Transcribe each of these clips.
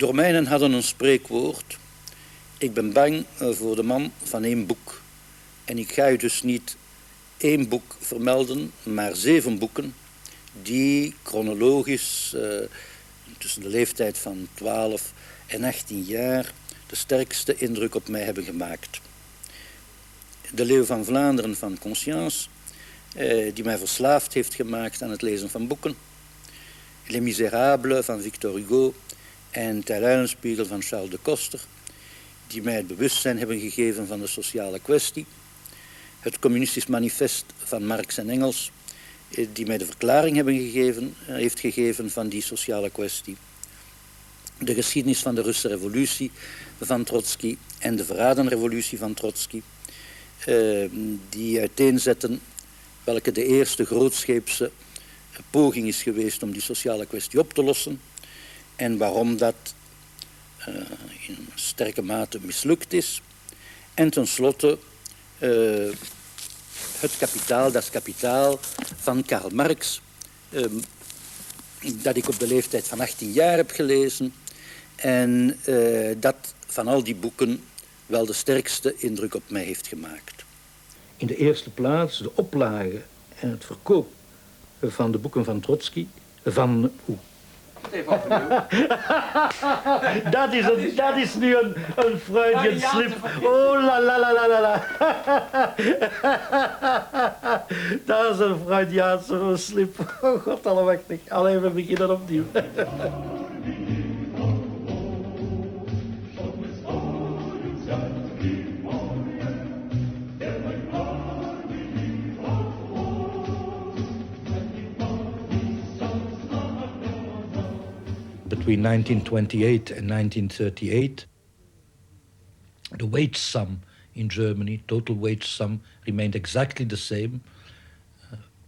Romeinen hadden een spreekwoord. Ik ben bang voor de man van 1 boek. En ik ga u dus niet 1 boek vermelden, maar 7 boeken die chronologisch tussen de leeftijd van 12 en 18 jaar de sterkste indruk op mij hebben gemaakt. De Leeuw van Vlaanderen van Conscience, die mij verslaafd heeft gemaakt aan het lezen van boeken. Les Misérables van Victor Hugo en Der Eulenspiegel van Charles de Coster, die mij het bewustzijn hebben gegeven van de sociale kwestie. Het Communistisch Manifest van Marx en Engels, die mij de verklaring heeft gegeven van die sociale kwestie. De geschiedenis van de Russische revolutie van Trotsky en de verradenrevolutie van Trotsky, die uiteenzetten welke de eerste grootscheepse poging is geweest om die sociale kwestie op te lossen en waarom dat in sterke mate mislukt is. En tenslotte het kapitaal, Das Kapitaal van Karl Marx, dat ik op de leeftijd van 18 jaar heb gelezen en dat van al die boeken wel de sterkste indruk op mij heeft gemaakt. In de eerste plaats de oplage en het verkoop van de boeken van Trotsky, van... dat is nu een Freudian slip. Oh la la la la la. Dat is een Freudiaanse slip. Oh god allemachtig. Alleen we beginnen opnieuw. Between 1928 and 1938, the wage sum in Germany, total wage sum, remained exactly the same.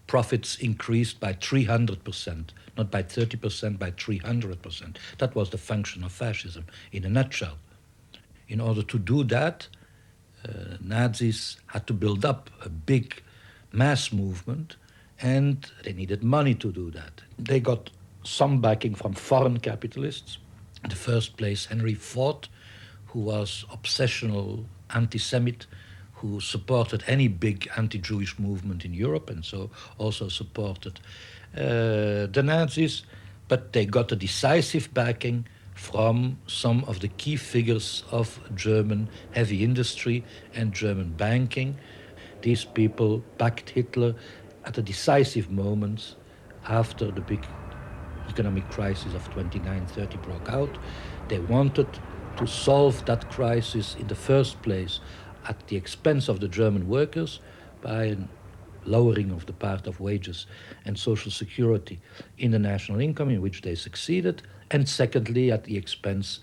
Profits increased by 300%, not by 30%, by 300%. That was the function of fascism in a nutshell. In order to do that, Nazis had to build up a big mass movement, and they needed money to do that. They got some backing from foreign capitalists. In the first place, Henry Ford, who was obsessional anti-Semite, who supported any big anti-Jewish movement in Europe and so also supported the Nazis, but they got a decisive backing from some of the key figures of German heavy industry and German banking. These people backed Hitler at a decisive moment after the big economic crisis of 29-30 broke out. They wanted to solve that crisis in the first place at the expense of the German workers by a lowering of the part of wages and social security in the national income, in which they succeeded, and secondly at the expense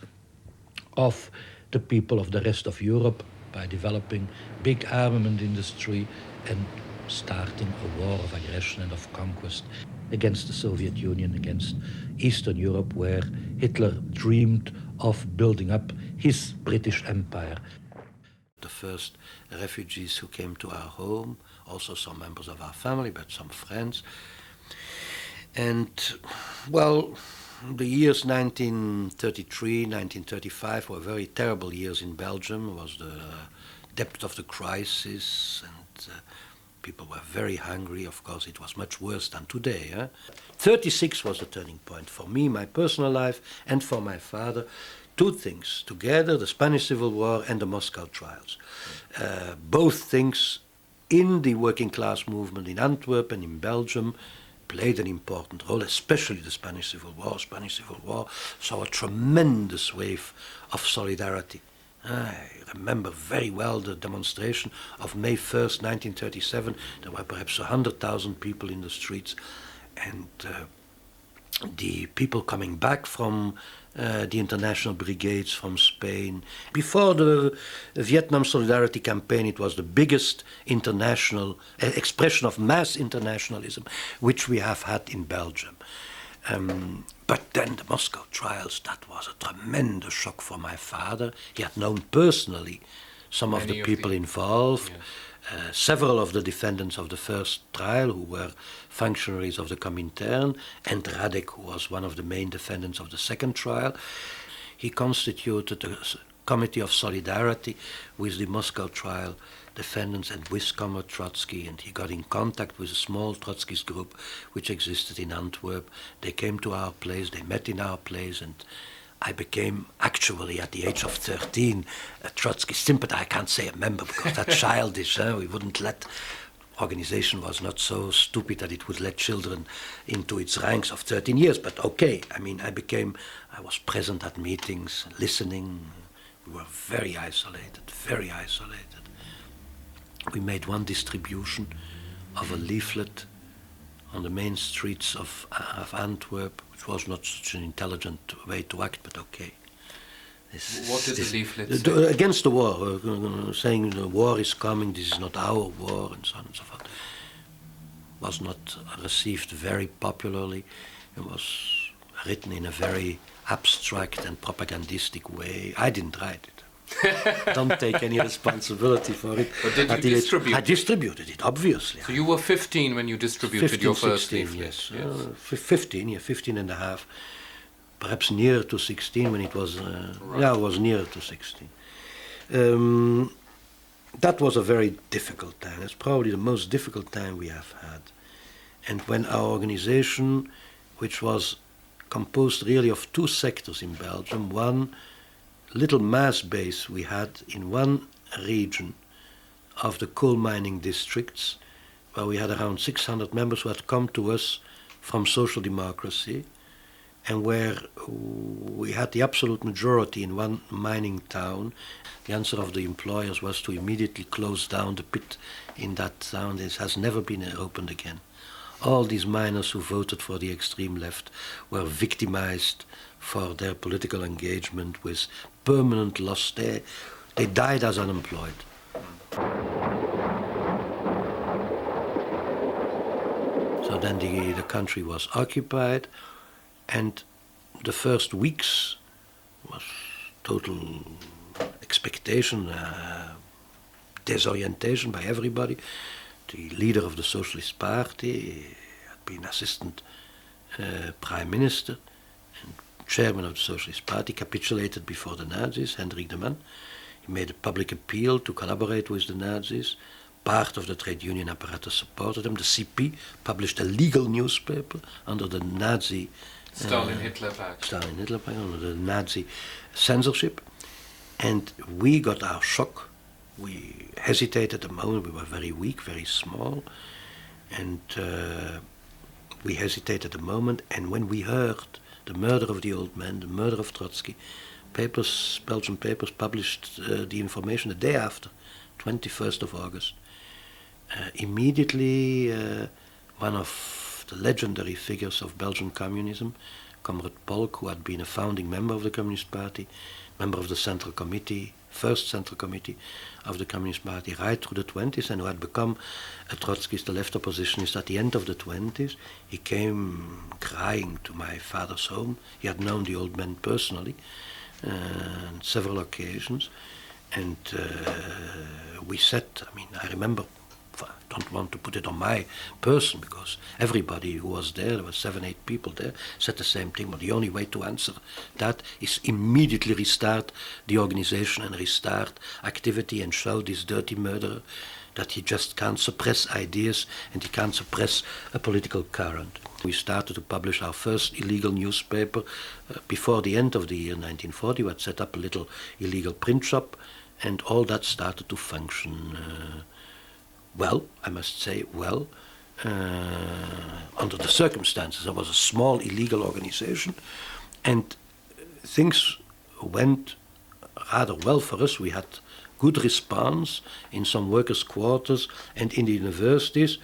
of the people of the rest of Europe by developing big armament industry and starting a war of aggression and of conquest against the Soviet Union, against Eastern Europe, where Hitler dreamed of building up his British Empire. The first refugees who came to our home, also some members of our family, but some friends. And, well, the years 1933, 1935 were very terrible years in Belgium. It was the depth of the crisis, and people were very hungry. Of course, it was much worse than today. 36 was a turning point for me, my personal life, and for my father. Two things together, the Spanish Civil War and the Moscow trials. Both things in the working class movement in Antwerp and in Belgium played an important role, especially the Spanish Civil War. Spanish Civil War saw a tremendous wave of solidarity. I remember very well the demonstration of May 1st, 1937. There were perhaps 100,000 people in the streets, and the people coming back from the international brigades from Spain. Before the Vietnam Solidarity Campaign, it was the biggest international expression of mass internationalism which we have had in Belgium. But then the Moscow trials, that was a tremendous shock for my father. He had known personally some of the people involved. Yes. Several of the defendants of the first trial who were functionaries of the Comintern, and Radek, who was one of the main defendants of the second trial. he constituted a committee of solidarity with the Moscow trial defendants and with Comrade Trotsky, and he got in contact with a small Trotskyist group which existed in Antwerp. They came to our place, they met in our place, and I became actually at the age of 13 a Trotsky sympathizer. I can't say a member because that's childish. We wouldn't let, organization was not so stupid that it would let children into its ranks of 13 years, but okay. I mean, I was present at meetings, listening. We were very isolated, very isolated. We made one distribution of a leaflet on the main streets of Antwerp, which was not such an intelligent way to act, but okay. What did the leaflet say? Against the war, saying the war is coming, this is not our war, and so on and so forth. Was not received very popularly. It was written in a very abstract and propagandistic way. I didn't write it. Don't take any responsibility for it. But did you distribute it? I distributed it, obviously. So you were 15 when you distributed your first 16, leaflet? Yes. 15 and a half. Perhaps nearer to 16 when it was... Right. Yeah, it was nearer to 16. That was a very difficult time. It's probably the most difficult time we have had. And when our organization, which was composed really of two sectors in Belgium, one little mass base we had in one region of the coal mining districts, where we had around 600 members who had come to us from social democracy, and where we had the absolute majority in one mining town. The answer of the employers was to immediately close down the pit in that town. This has never been opened again. All these miners who voted for the extreme left were victimized for their political engagement with permanent loss. They died as unemployed. So then the country was occupied, and the first weeks was total expectation, disorientation by everybody. The leader of the Socialist Party had been assistant prime minister and chairman of the Socialist Party, capitulated before the Nazis, Hendrik de Man. He made a public appeal to collaborate with the Nazis. Part of the trade union apparatus supported him. The CP published a legal newspaper under the Nazi... Stalin-Hitler Pact. Stalin-Hitler Pact, under the Nazi censorship. And we got our shock. We hesitated a moment. We were very weak, very small. And we hesitated a moment. And when we heard the murder of the old man, the murder of Trotsky, Belgian papers published the information the day after, 21st of August. Immediately, one of the legendary figures of Belgian communism, Comrade Polk, who had been a founding member of the Communist Party, member of the Central Committee, first Central Committee of the Communist Party right through the 20s, and who had become a Trotskyist, a left oppositionist at the end of the 20s. He came crying to my father's home. He had known the old man personally on several occasions. And we said, I remember, I don't want to put it on my person, because everybody who was there were 7-8 people there, said the same thing. But the only way to answer that is immediately restart the organization and restart activity and show this dirty murderer that he just can't suppress ideas and he can't suppress a political current. We started to publish our first illegal newspaper before the end of the year 1940. We had set up a little illegal print shop, and all that started to function well, I must say, well, under the circumstances. There was a small illegal organization, and things went rather well for us. We had good response in some workers' quarters and in the universities,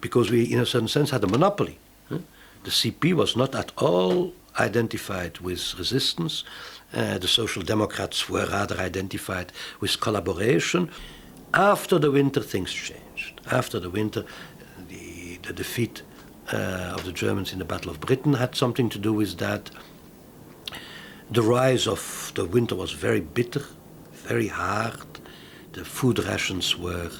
because we, in a certain sense, had a monopoly. The CP was not at all identified with resistance. The Social Democrats were rather identified with collaboration. After the winter, things changed. After the winter, the defeat of the Germans in the Battle of Britain had something to do with that. The rise of the winter was very bitter, very hard. The food rations were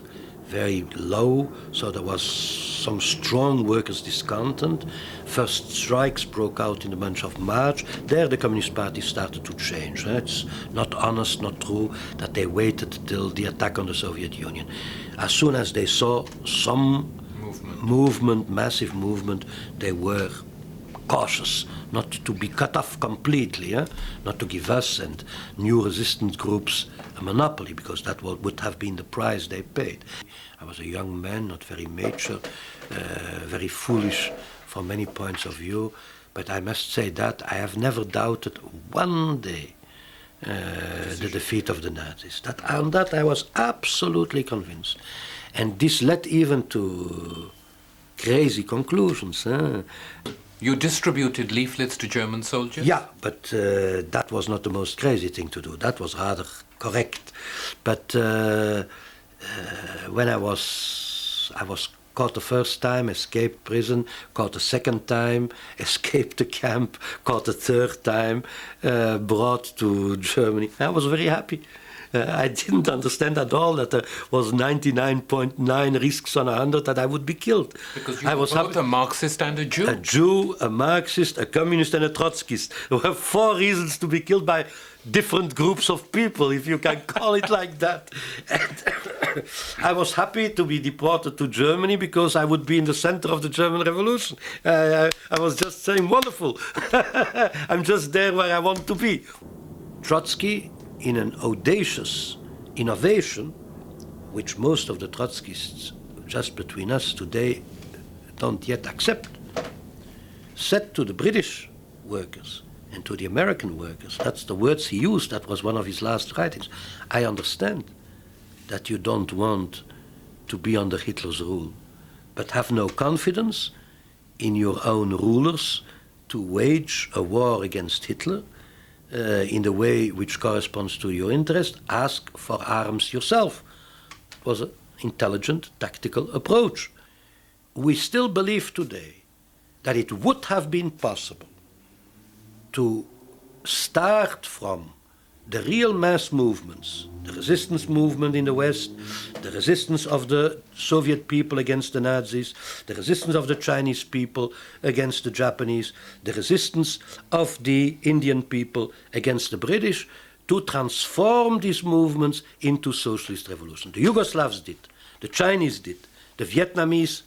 very low, so there was some strong workers' discontent. First strikes broke out in the month of March. There the Communist Party started to change. It's not honest, not true, that they waited till the attack on the Soviet Union. As soon as they saw some movement, massive movement, they were cautious not to be cut off completely, not to give us and new resistance groups a monopoly, because that would have been the price they paid. I was a young man, not very mature, very foolish from many points of view, but I must say that I have never doubted one day the defeat of the Nazis. On that I was absolutely convinced. And this led even to crazy conclusions. You distributed leaflets to German soldiers? Yeah, but that was not the most crazy thing to do. That was rather correct. But when I was caught the first time, escaped prison, caught the second time, escaped the camp, caught the third time, brought to Germany. I was very happy. I didn't understand at all that there was 99.9 risks on 100 that I would be killed. Because you were both a Marxist and a Jew. A Jew, a Marxist, a communist and a Trotskyist. There were 4 reasons to be killed by different groups of people, if you can call it like that. And I was happy to be deported to Germany because I would be in the center of the German Revolution. I was just saying, wonderful. I'm just there where I want to be. Trotsky, in an audacious innovation, which most of the Trotskyists, just between us today, don't yet accept, said to the British workers and to the American workers, that's the words he used, that was one of his last writings, I understand that you don't want to be under Hitler's rule, but have no confidence in your own rulers to wage a war against Hitler in the way which corresponds to your interest. Ask for arms yourself. It was an intelligent, tactical approach. We still believe today that it would have been possible to start from the real mass movements, the resistance movement in the West, the resistance of the Soviet people against the Nazis, the resistance of the Chinese people against the Japanese, the resistance of the Indian people against the British, to transform these movements into socialist revolution. The Yugoslavs did, the Chinese did, the Vietnamese,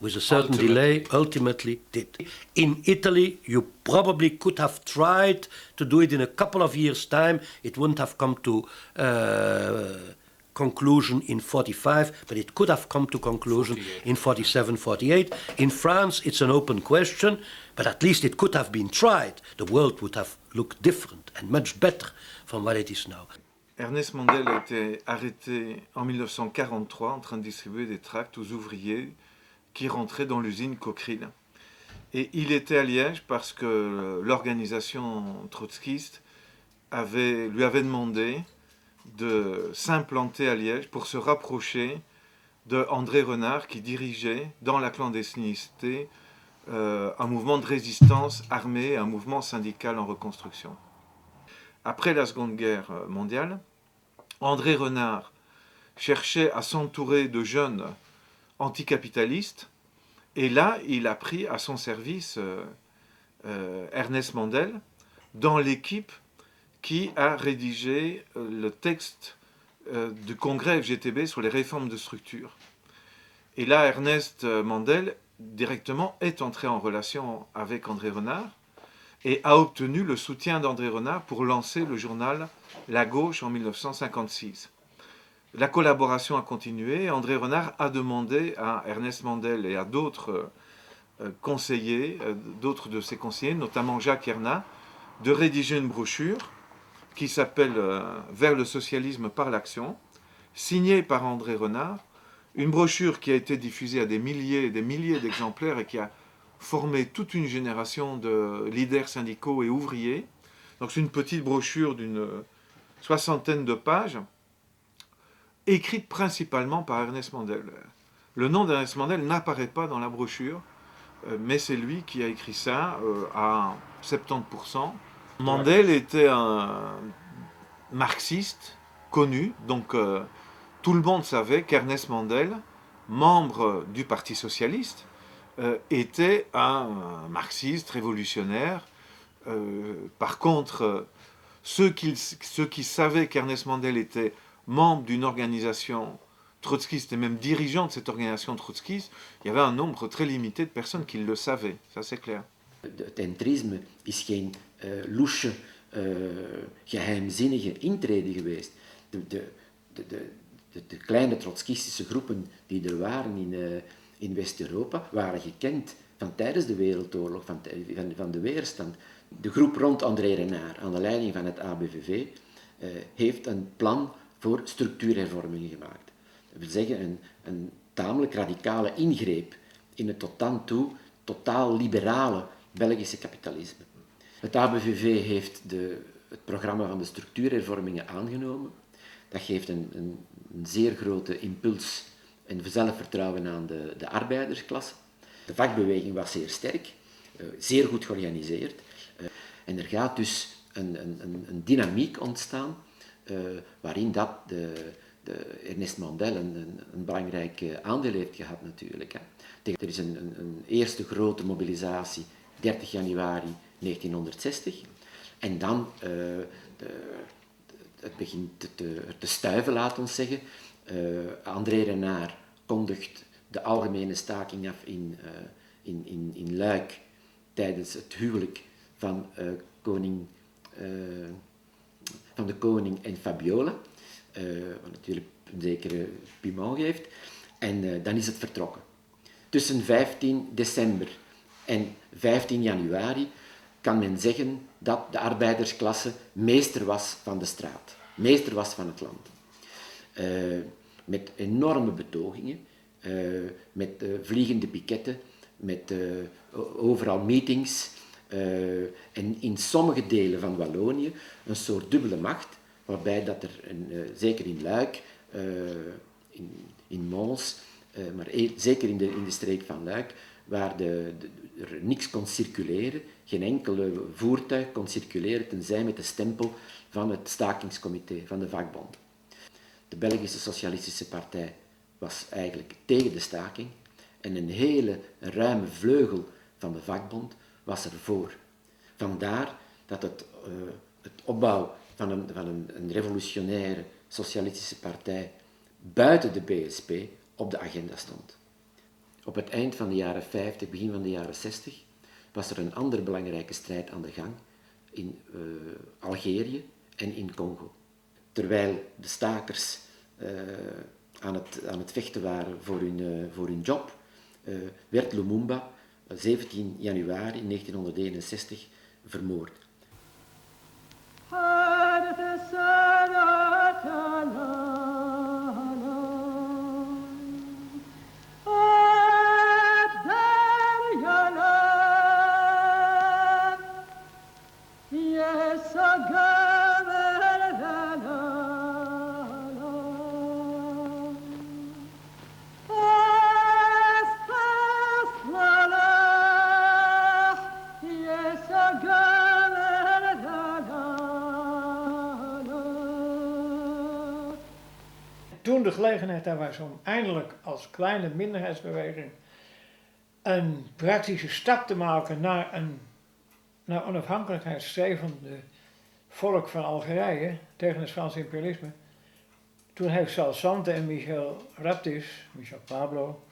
with a certain delay, ultimately did. In Italy, you probably could have tried to do it in a couple of years' time. It wouldn't have come to conclusion in 45, but it could have come to conclusion in 47, 48. In France, it's an open question, but at least it could have been tried. The world would have looked different and much better from what it is now. Ernest Mandel a été arrêté en 1943 en train de distribuer des tracts aux ouvriers qui rentraient dans l'usine Cockerill. Et il était à Liège parce que l'organisation trotskiste lui avait demandé de s'implanter à Liège pour se rapprocher de André Renard qui dirigeait dans la clandestinité un mouvement de résistance armée, un mouvement syndical en reconstruction. Après la Seconde Guerre mondiale, André Renard cherchait à s'entourer de jeunes anticapitalistes, et là, il a pris à son service Ernest Mandel dans l'équipe qui a rédigé le texte du congrès FGTB sur les réformes de structure. Et là, Ernest Mandel, directement, est entré en relation avec André Renard et a obtenu le soutien d'André Renard pour lancer le journal La Gauche en 1956. La collaboration a continué. André Renard a demandé à Ernest Mandel et à d'autres conseillers, d'autres de ses conseillers, notamment Jacques Hernat, de rédiger une brochure qui s'appelle Vers le socialisme par l'action, signée par André Renard, une brochure qui a été diffusée à des milliers et des milliers d'exemplaires et qui a formé toute une génération de leaders syndicaux et ouvriers. Donc c'est une petite brochure d'une 60aine de pages, écrite principalement par Ernest Mandel. Le nom d'Ernest Mandel n'apparaît pas dans la brochure, mais c'est lui qui a écrit ça à 70%. Mandel était un marxiste connu, donc tout le monde savait qu'Ernest Mandel, membre du Parti socialiste, était un marxiste révolutionnaire. Par contre, ceux qui savaient qu'Ernest Mandel était membre d'une organisation trotskiste et même dirigeant de cette organisation trotskiste, il y avait un nombre très limité de personnes qui le savaient, ça c'est clair. Het entrisme is geen loesje, geheimzinnige intrede geweest. De kleine trotskistische groepen die er waren in West-Europa waren gekend van tijdens de Wereldoorlog, van de weerstand. De groep rond André Renard, aan de leiding van het ABVV, heeft een plan voor structuurhervormingen gemaakt. Dat wil zeggen een tamelijk radicale ingreep in het tot dan toe totaal liberale Belgische kapitalisme. Het ABVV heeft het programma van de structuurhervormingen aangenomen. Dat geeft een zeer grote impuls en zelfvertrouwen aan de arbeidersklasse. De vakbeweging was zeer sterk, zeer goed georganiseerd. En er gaat dus een dynamiek ontstaan waarin dat Ernest Mandel een belangrijk aandeel heeft gehad natuurlijk. Hè. Er is een eerste grote mobilisatie, 30 januari 1960. En dan het begint te stuiven, laat ons zeggen. André Renard kondigt de algemene staking af in Luik tijdens het huwelijk van de koning en Fabiola, wat natuurlijk een zekere piment geeft. En dan is het vertrokken. Tussen 15 december en 15 januari kan men zeggen dat de arbeidersklasse meester was van de straat, meester was van het land. Met enorme betogingen, met vliegende piketten, met overal meetings en in sommige delen van Wallonië een soort dubbele macht, waarbij dat er, zeker in Luik, in Mons, maar zeker in de streek van Luik, waar er niks kon circuleren, geen enkele voertuig kon circuleren, tenzij met de stempel van het stakingscomité van de vakbond. De Belgische Socialistische Partij was eigenlijk tegen de staking en een hele ruime vleugel van de vakbond was ervoor. Vandaar dat het opbouw van een revolutionaire socialistische partij buiten de BSP op de agenda stond. Op het eind van de jaren 50, begin van de jaren 60, was er een andere belangrijke strijd aan de gang in Algerië en in Congo. Terwijl de stakers aan het vechten waren voor hun job, werd Lumumba 17 januari 1961 vermoord. Toen de gelegenheid daar was om eindelijk als kleine minderheidsbeweging een praktische stap te maken naar onafhankelijkheidsstrevende volk van Algerije tegen het Franse imperialisme, toen heeft Salsante en Michel Raptis, Michel Pablo,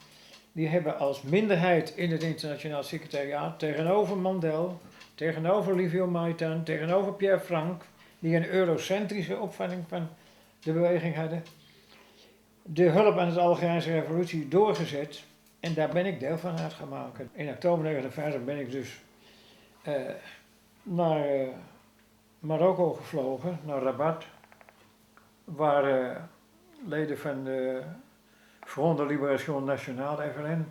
die hebben als minderheid in het internationaal secretariaat tegenover Mandel, tegenover Livio Maitan, tegenover Pierre Frank, die een eurocentrische opvatting van de beweging hadden, de hulp aan de Algerijnse revolutie doorgezet en daar ben ik deel van uitgemaakt. In oktober 1959 ben ik dus naar Marokko gevlogen, naar Rabat, waar leden van de Front de Libération Nationale, FLN,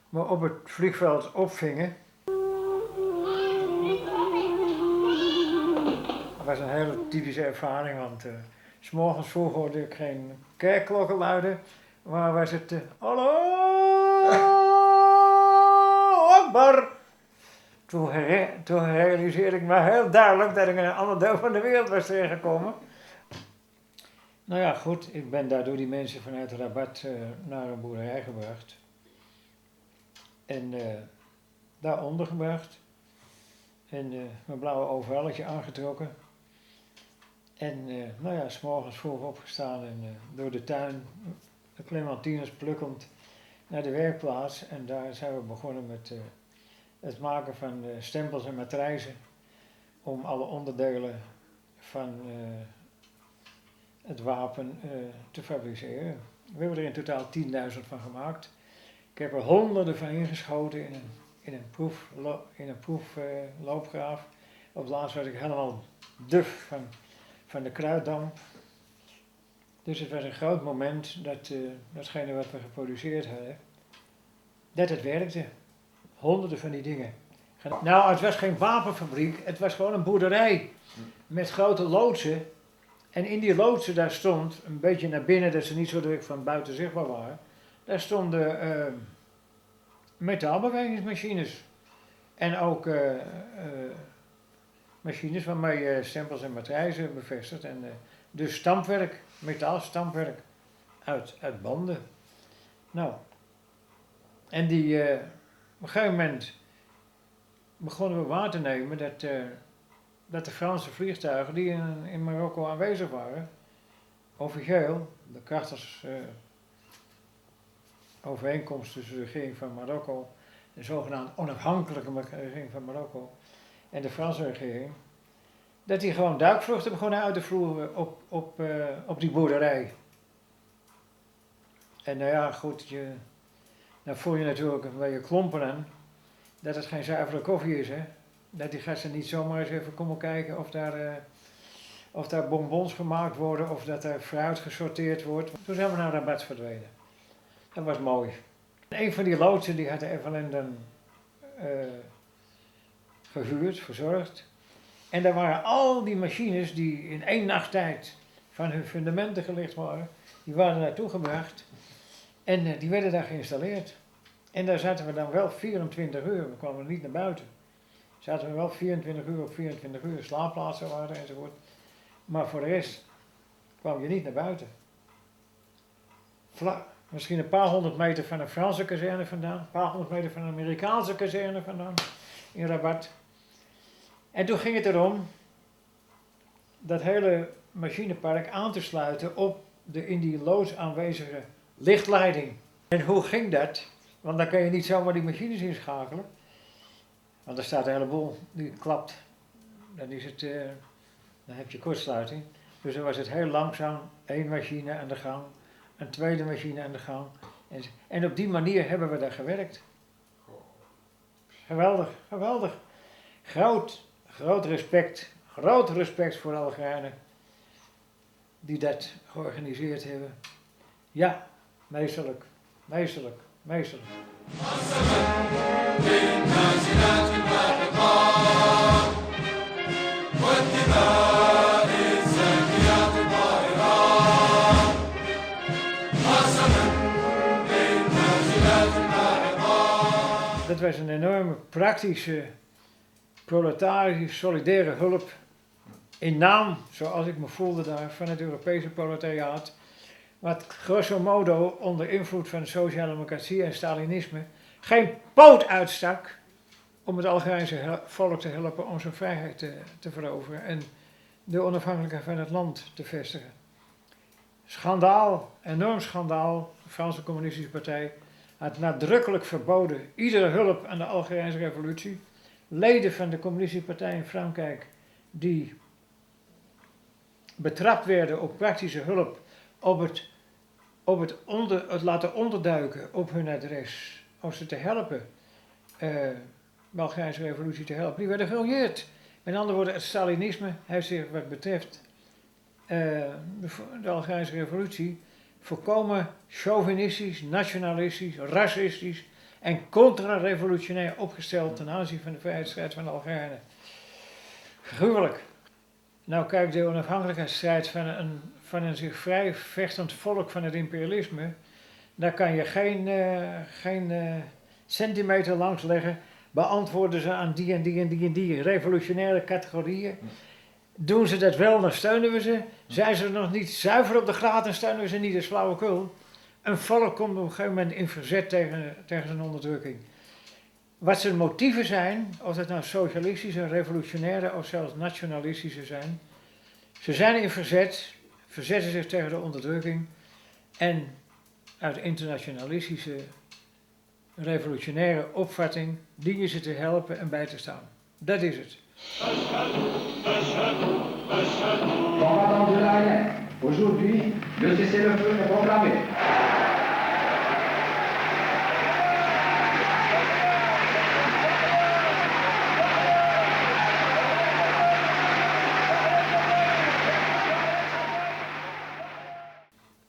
me op het vliegveld opvingen. Dat was een hele typische ervaring, want 's morgens vroeg hoorde ik geen kerkklokken luiden, maar was het Allahu Akbar. Toen realiseerde ik me heel duidelijk dat ik in een ander deel van de wereld was terechtgekomen. Nou ja, goed, ik ben daar door die mensen vanuit Rabat naar een boerderij gebracht. En daar ondergebracht. En mijn blauwe overalletje aangetrokken. En nou ja, 's morgens vroeg opgestaan en door de tuin, de clementines plukkend, naar de werkplaats. En daar zijn we begonnen met het maken van stempels en matrijzen. Om alle onderdelen van het wapen te fabriceren. We hebben er in totaal 10.000 van gemaakt. Ik heb er honderden van ingeschoten in een proefloopgraaf. Op het laatst was ik helemaal duf van de kruiddamp. Dus het was een groot moment dat datgene wat we geproduceerd hadden, dat het werkte. Honderden van die dingen. Nou, het was geen wapenfabriek, het was gewoon een boerderij met grote loodsen. En in die loodsen daar stond, een beetje naar binnen, dat ze niet zo druk van buiten zichtbaar waren, daar stonden metaalbewerkingsmachines. En ook machines waarmee je stempels en matrijzen bevestigt. En dus stampwerk, metaalstampwerk uit banden. Nou, en die, op een gegeven moment begonnen we waar te nemen dat de Franse vliegtuigen die in Marokko aanwezig waren, officieel, de krachtens overeenkomst tussen de regering van Marokko, de zogenaamde onafhankelijke regering van Marokko en de Franse regering, dat die gewoon duikvluchten begonnen uit te voeren op die boerderij. En nou ja, goed, dan voel je natuurlijk een beetje klompen aan dat het geen zuivere koffie is, hè. Dat die gasten niet zomaar eens even komen kijken of daar bonbons gemaakt worden of dat er fruit gesorteerd wordt. Toen zijn we naar Rabat verdwenen. Dat was mooi. Een van die loodsen die had de FLN dan gehuurd, verzorgd. En daar waren al die machines die in 1 nacht tijd van hun fundamenten gelicht waren, die waren naartoe gebracht en die werden daar geïnstalleerd. En daar zaten we dan wel 24 uur, we kwamen niet naar buiten. Zaten we wel 24 uur op 24 uur, slaapplaatsen waren enzovoort. Maar voor de rest kwam je niet naar buiten. Misschien een paar 100 meter van een Franse kazerne vandaan, een paar 100 meter van een Amerikaanse kazerne vandaan, in Rabat. En toen ging het erom dat hele machinepark aan te sluiten op de in die loods aanwezige lichtleiding. En hoe ging dat? Want dan kan je niet zomaar die machines inschakelen. Want er staat een heleboel die klapt. Dan heb je kortsluiting. Dus dan was het heel langzaam, 1 machine aan de gang, een tweede machine aan de gang. En op die manier hebben we daar gewerkt. Geweldig, geweldig. Groot respect voor de Algerijnen die dat georganiseerd hebben. Ja, meesterlijk. Dat was een enorme praktische, proletarische, solidaire hulp in naam, zoals ik me voelde daar, van het Europese proletariaat, wat grosso modo onder invloed van sociaaldemocratie en Stalinisme geen poot uitstak om het Algerijnse volk te helpen om zijn vrijheid te veroveren en de onafhankelijkheid van het land te vestigen. Schandaal, enorm schandaal. De Franse Communistische Partij had nadrukkelijk verboden iedere hulp aan de Algerijnse revolutie. Leden van de Communistische Partij in Frankrijk die betrapt werden op praktische hulp, op het laten onderduiken op hun adres, om ze te helpen, de Algerijnse revolutie te helpen, die werden geïnjecteerd. Met andere woorden, het Stalinisme heeft zich wat betreft de Algerijnse revolutie volkomen chauvinistisch, nationalistisch, racistisch en contra-revolutionair opgesteld ten aanzien van de vrijheidsstrijd van de Algerijnen. Gruwelijk. Nou kijk, de onafhankelijkheidsstrijd van een zich vrij vechtend volk van het imperialisme, daar kan je geen centimeter langs leggen, beantwoorden ze aan die en die en die en die revolutionaire categorieën. Doen ze dat wel, dan steunen we ze. Zijn ze nog niet zuiver op de graad, dan steunen we ze niet, dat is flauwekul. Een volk komt op een gegeven moment in verzet tegen zijn onderdrukking. Wat zijn motieven zijn, of het nou socialistische, revolutionaire of zelfs nationalistische zijn. Ze zijn in verzet, verzetten zich tegen de onderdrukking en uit internationalistische, revolutionaire opvatting dienen ze te helpen en bij te staan. Dat is het. Aujourd'hui, le cessez-le-feu est proclamé.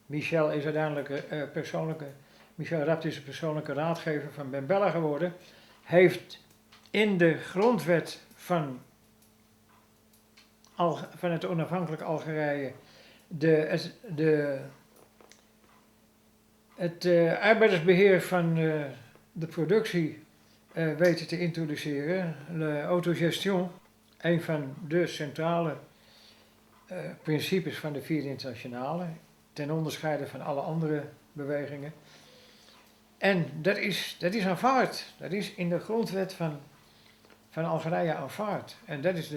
Michel is uiteindelijk Michel Rapt is de persoonlijke raadgever van Ben Bella geworden. Heeft in de grondwet van het onafhankelijk Algerije het arbeidersbeheer van de productie weten te introduceren. De autogestion, een van de centrale principes van de Vierde Internationale, ten onderscheide van alle andere bewegingen. En dat is aanvaard. Dat is in de grondwet van Algerije aanvaard. En dat is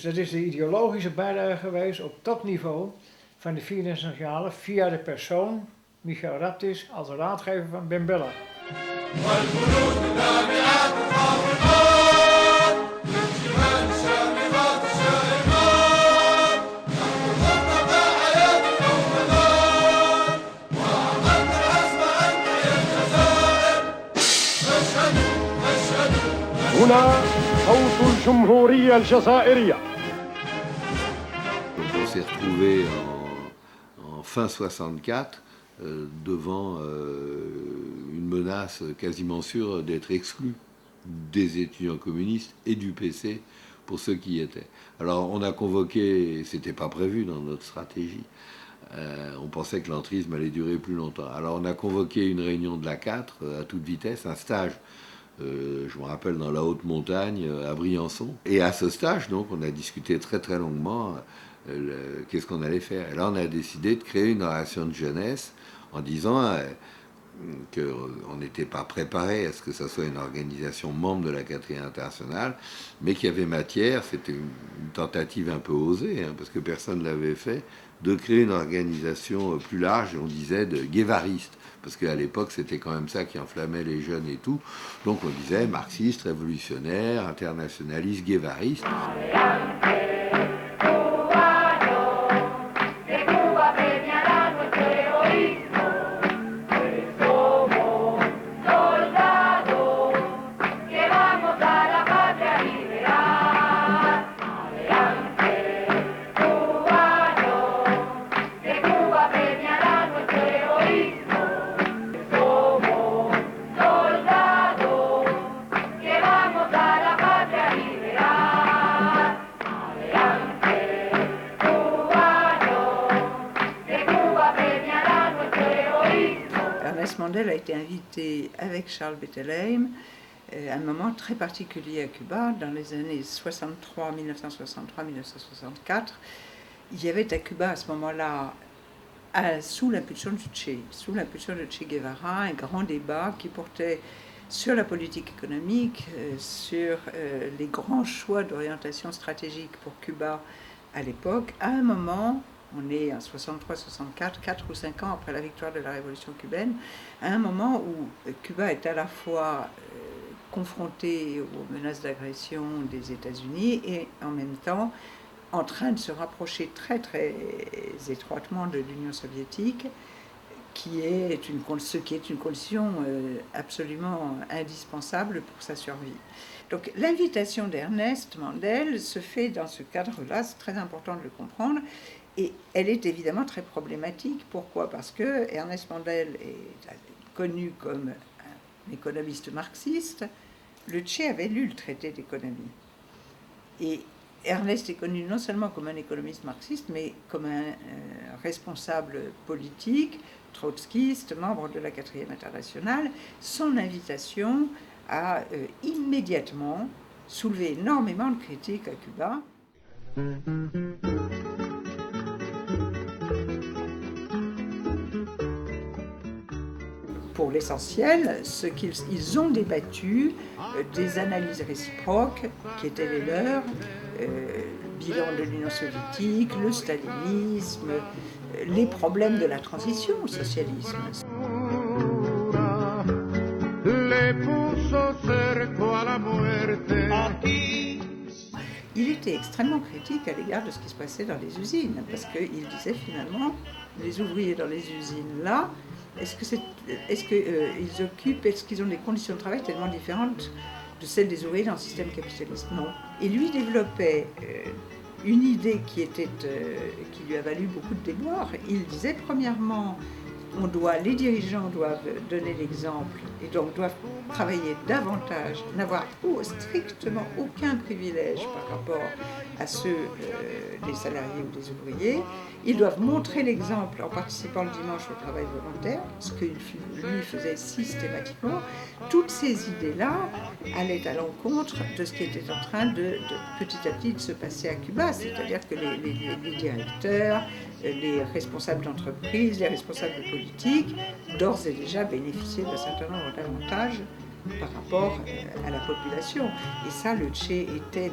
de ideologische bijdrage geweest op topniveau van de Vierde Internationale via de persoon Michel Raptis als raadgever van Ben Bella. هنا صوت الجمهورية الجزائرية. On s'est retrouvé en fin 64 devant une menace quasiment sûre d'être exclu des étudiants communistes et du PC pour ceux qui y étaient. Alors on a convoqué, c'était pas prévu dans notre stratégie, on pensait que l'entrisme allait durer plus longtemps. Alors on a convoqué une réunion de la 4 à toute vitesse, un stage. Je me rappelle dans la haute montagne à Briançon. Et à ce stage, donc, on a discuté très très longuement qu'est-ce qu'on allait faire. Et là, on a décidé de créer une relation de jeunesse en disant qu'on n'était pas préparé à ce que ça soit une organisation membre de la 4e internationale, mais qu'il y avait matière, c'était une tentative un peu osée, hein, parce que personne ne l'avait fait, de créer une organisation plus large, on disait de guévariste. Parce qu'à l'époque, c'était quand même ça qui enflammait les jeunes et tout. Donc on disait marxiste, révolutionnaire, internationaliste, guévariste. Mandel a été invité avec Charles Bettelheim à un moment très particulier à Cuba, dans les années 1963-1964. Il y avait à Cuba à ce moment-là, sous l'impulsion de Che Guevara, un grand débat qui portait sur la politique économique, sur les grands choix d'orientation stratégique pour Cuba à l'époque. À un moment, on est en 63-64, 4 ou 5 ans après la victoire de la révolution cubaine, à un moment où Cuba est à la fois confronté aux menaces d'agression des États-Unis et en même temps en train de se rapprocher très très étroitement de l'Union soviétique, ce qui est une condition absolument indispensable pour sa survie. Donc l'invitation d'Ernest Mandel se fait dans ce cadre-là, c'est très important de le comprendre. Et elle est évidemment très problématique. Pourquoi? Parce que Ernest Mandel est connu comme un économiste marxiste. Le Che avait lu le traité d'économie. Et Ernest est connu non seulement comme un économiste marxiste, mais comme un responsable politique, trotskiste, membre de la 4e internationale. Son invitation a immédiatement soulevé énormément de critiques à Cuba. Pour l'essentiel, ce qu'ils ont débattu, des analyses réciproques qui étaient les leurs, bilan de l'Union soviétique, le stalinisme, les problèmes de la transition au socialisme. Il était extrêmement critique à l'égard de ce qui se passait dans les usines, parce qu'il disait finalement, les ouvriers dans les usines là, est-ce qu'ils ont des conditions de travail tellement différentes de celles des ouvriers dans le système capitaliste? Non. Et lui développait une idée qui lui a valu beaucoup de déboires. Il disait, premièrement, les dirigeants doivent donner l'exemple et donc doivent travailler davantage, n'avoir strictement aucun privilège par rapport à ceux des salariés ou des ouvriers. Ils doivent montrer l'exemple en participant le dimanche au travail volontaire, ce que lui faisait systématiquement. Toutes ces idées-là allaient à l'encontre de ce qui était en train de petit à petit de se passer à Cuba, c'est-à-dire que les directeurs, les responsables d'entreprise, les responsables politiques, d'ores et déjà bénéficiaient d'un certain nombre d'avantages par rapport à la population. Et ça, le Che était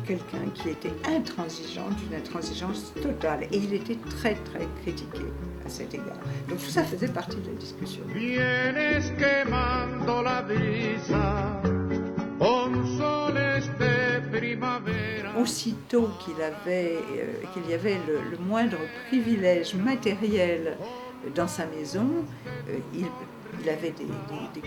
quelqu'un qui était intransigeant, d'une intransigeance totale. Et il était très, très critiqué à cet égard. Donc tout ça faisait partie de la discussion. Aussitôt qu'il y avait le moindre privilège matériel dans sa maison, il avait des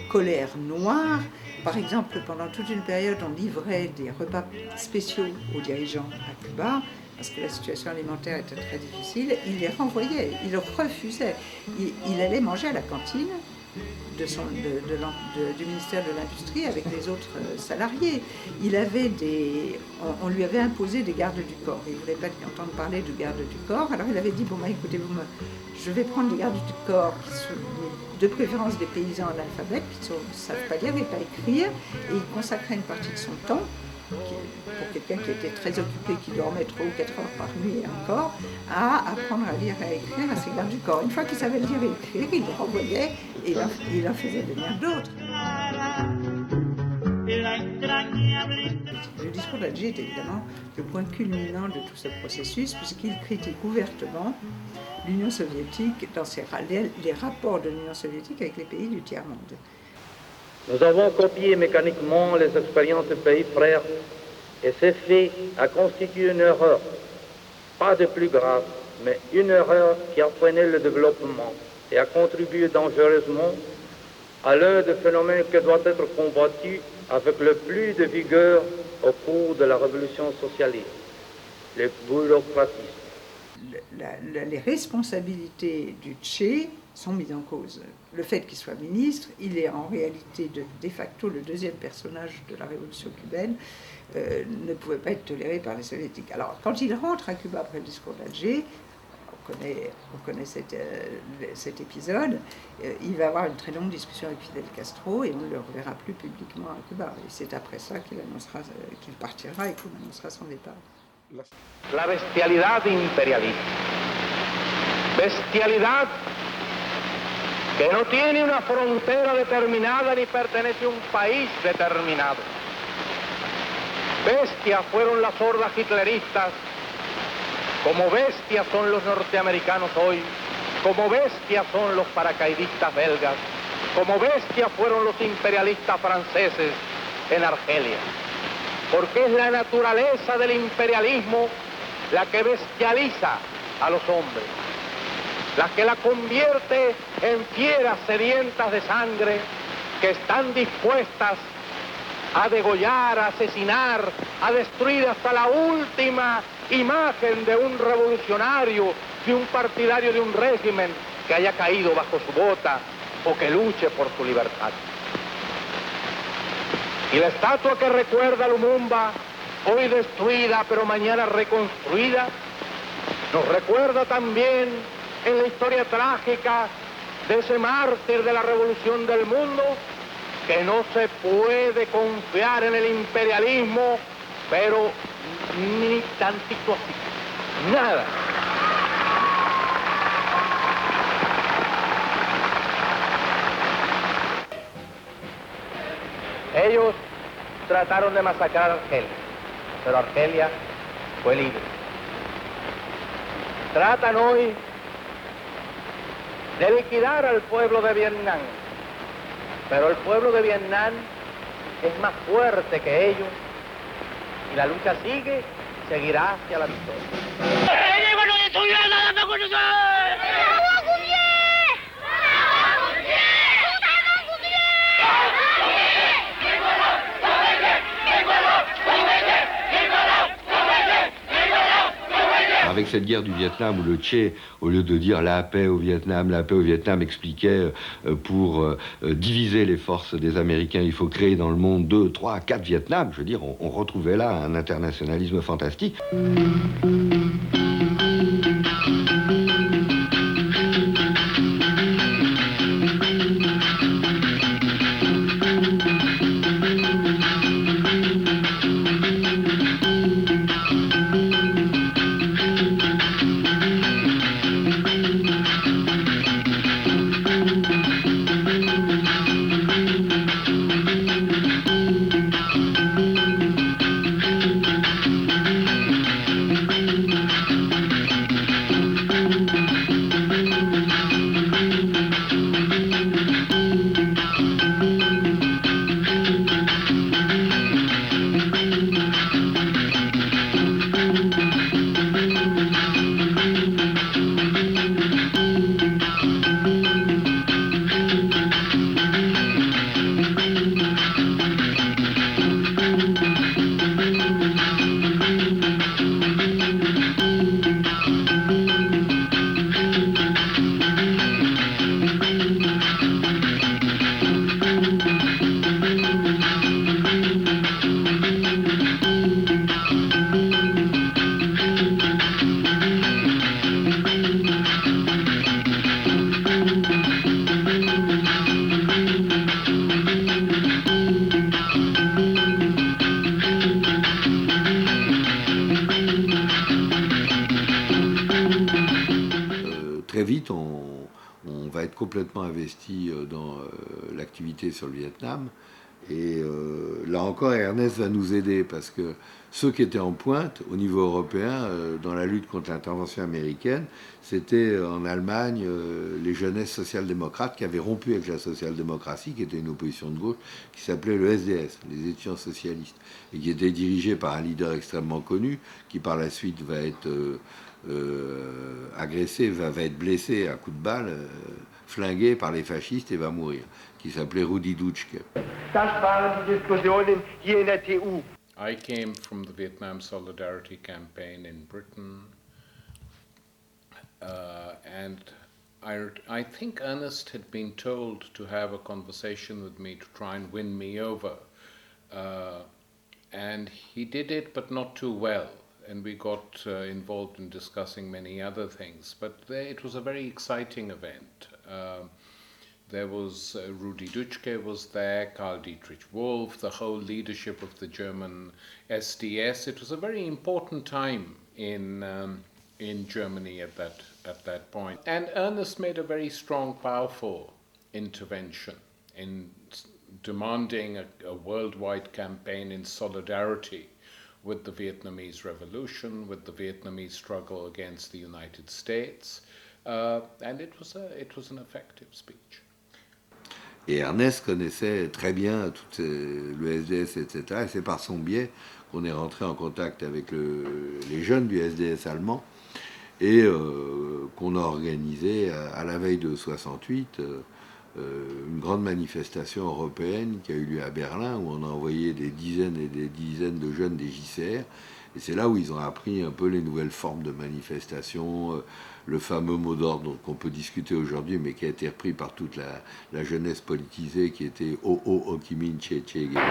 colères noires. Par exemple, pendant toute une période, on livrait des repas spéciaux aux dirigeants à Cuba, parce que la situation alimentaire était très difficile. Il les renvoyait, il les refusait. Il allait manger à la cantine du ministère de l'Industrie avec les autres salariés. On lui avait imposé des gardes du corps. Il ne voulait pas entendre parler de gardes du corps. Alors il avait dit, bon, écoutez, je vais prendre des gardes du corps qui sont de préférence des paysans analphabètes, qui ne savent pas lire et pas écrire, et il consacrait une partie de son temps, pour quelqu'un qui était très occupé, qui dormait 3 ou 4 heures par nuit et encore, à apprendre à lire et à écrire à ses gardes du corps. Une fois qu'il savait lire et écrire, il les renvoyait et il en faisait venir d'autres. Le discours d'Alger est évidemment le point culminant de tout ce processus, puisqu'il critique ouvertement l'Union soviétique dans les rapports de l'Union soviétique avec les pays du tiers-monde. Nous avons copié mécaniquement les expériences des pays frères et ce fait a constitué une erreur, pas de plus grave, mais une erreur qui a freiné le développement et a contribué dangereusement à l'un des phénomènes qui doit être combattu avec le plus de vigueur au cours de la révolution socialiste, le bureaucratisme. Les responsabilités du Che sont mises en cause. Le fait qu'il soit ministre, il est en réalité de facto le deuxième personnage de la révolution cubaine, ne pouvait pas être toléré par les soviétiques. Alors, quand il rentre à Cuba après le discours d'Alger, on connaît cet épisode, il va avoir une très longue discussion avec Fidel Castro et on ne le reverra plus publiquement à Cuba. Et c'est après ça qu'il partira et qu'on annoncera son départ. La bestialidad imperialista. Bestialidad que no tiene una frontera determinada ni pertenece a un país determinado. Bestias fueron las hordas hitleristas, como bestias son los norteamericanos hoy, como bestias son los paracaidistas belgas, como bestias fueron los imperialistas franceses en Argelia. Porque es la naturaleza del imperialismo la que bestializa a los hombres, la que la convierte en fieras sedientas de sangre que están dispuestas a degollar, a asesinar, a destruir hasta la última imagen de un revolucionario, de un partidario de un régimen que haya caído bajo su bota o que luche por su libertad. Y la estatua que recuerda a Lumumba, hoy destruida pero mañana reconstruida, nos recuerda también en la historia trágica de ese mártir de la revolución del mundo, que no se puede confiar en el imperialismo, pero ni tantito así, nada. Ellos trataron de masacrar a Argelia, pero Argelia fue libre. Tratan hoy de liquidar al pueblo de Vietnam, pero el pueblo de Vietnam es más fuerte que ellos y la lucha sigue, seguirá hacia la victoria. Avec cette guerre du Vietnam où le Che, au lieu de dire la paix au Vietnam, expliquait pour diviser les forces des Américains, il faut créer dans le monde 2, 3, 4 Vietnam. Je veux dire, on retrouvait là un internationalisme fantastique. Très vite, on va être complètement investi dans l'activité sur le Vietnam. Et là encore, Ernest va nous aider parce que ceux qui étaient en pointe au niveau européen dans la lutte contre l'intervention américaine, c'était en Allemagne les jeunesses social-démocrates qui avaient rompu avec la social-démocratie, qui était une opposition de gauche, qui s'appelait le SDS, les étudiants socialistes, et qui était dirigé par un leader extrêmement connu, qui par la suite va être agressé, va être blessé à coups de balle, flingué par les fascistes et va mourir, qui s'appelait Rudi Dutschke. I came from the Vietnam Solidarity Campaign in Britain, and I think Ernest had been told to have a conversation with me to try and win me over, and he did it, but not too well. And we got involved in discussing many other things. But it was a very exciting event. There was Rudi Dutschke was there, Karl Dietrich Wolff, the whole leadership of the German SDS. It was a very important time in Germany at that point. And Ernest made a very strong, powerful intervention in demanding a worldwide campaign in solidarity with the Vietnamese Revolution, with the Vietnamese struggle against the United States, and it was an effective speech. Et Ernest connaissait très bien tout le SDS, etc. Et c'est par son biais qu'on est rentré en contact avec les jeunes du SDS allemand et qu'on a organisé à la veille de 68 une grande manifestation européenne qui a eu lieu à Berlin, où on a envoyé des dizaines et des dizaines de jeunes des JCR. Et c'est là où ils ont appris un peu les nouvelles formes de manifestation, le fameux mot d'ordre qu'on peut discuter aujourd'hui, mais qui a été repris par toute la jeunesse politisée, qui était « Oh, oh, Ho Chi Minh, Che, Che Guevara ».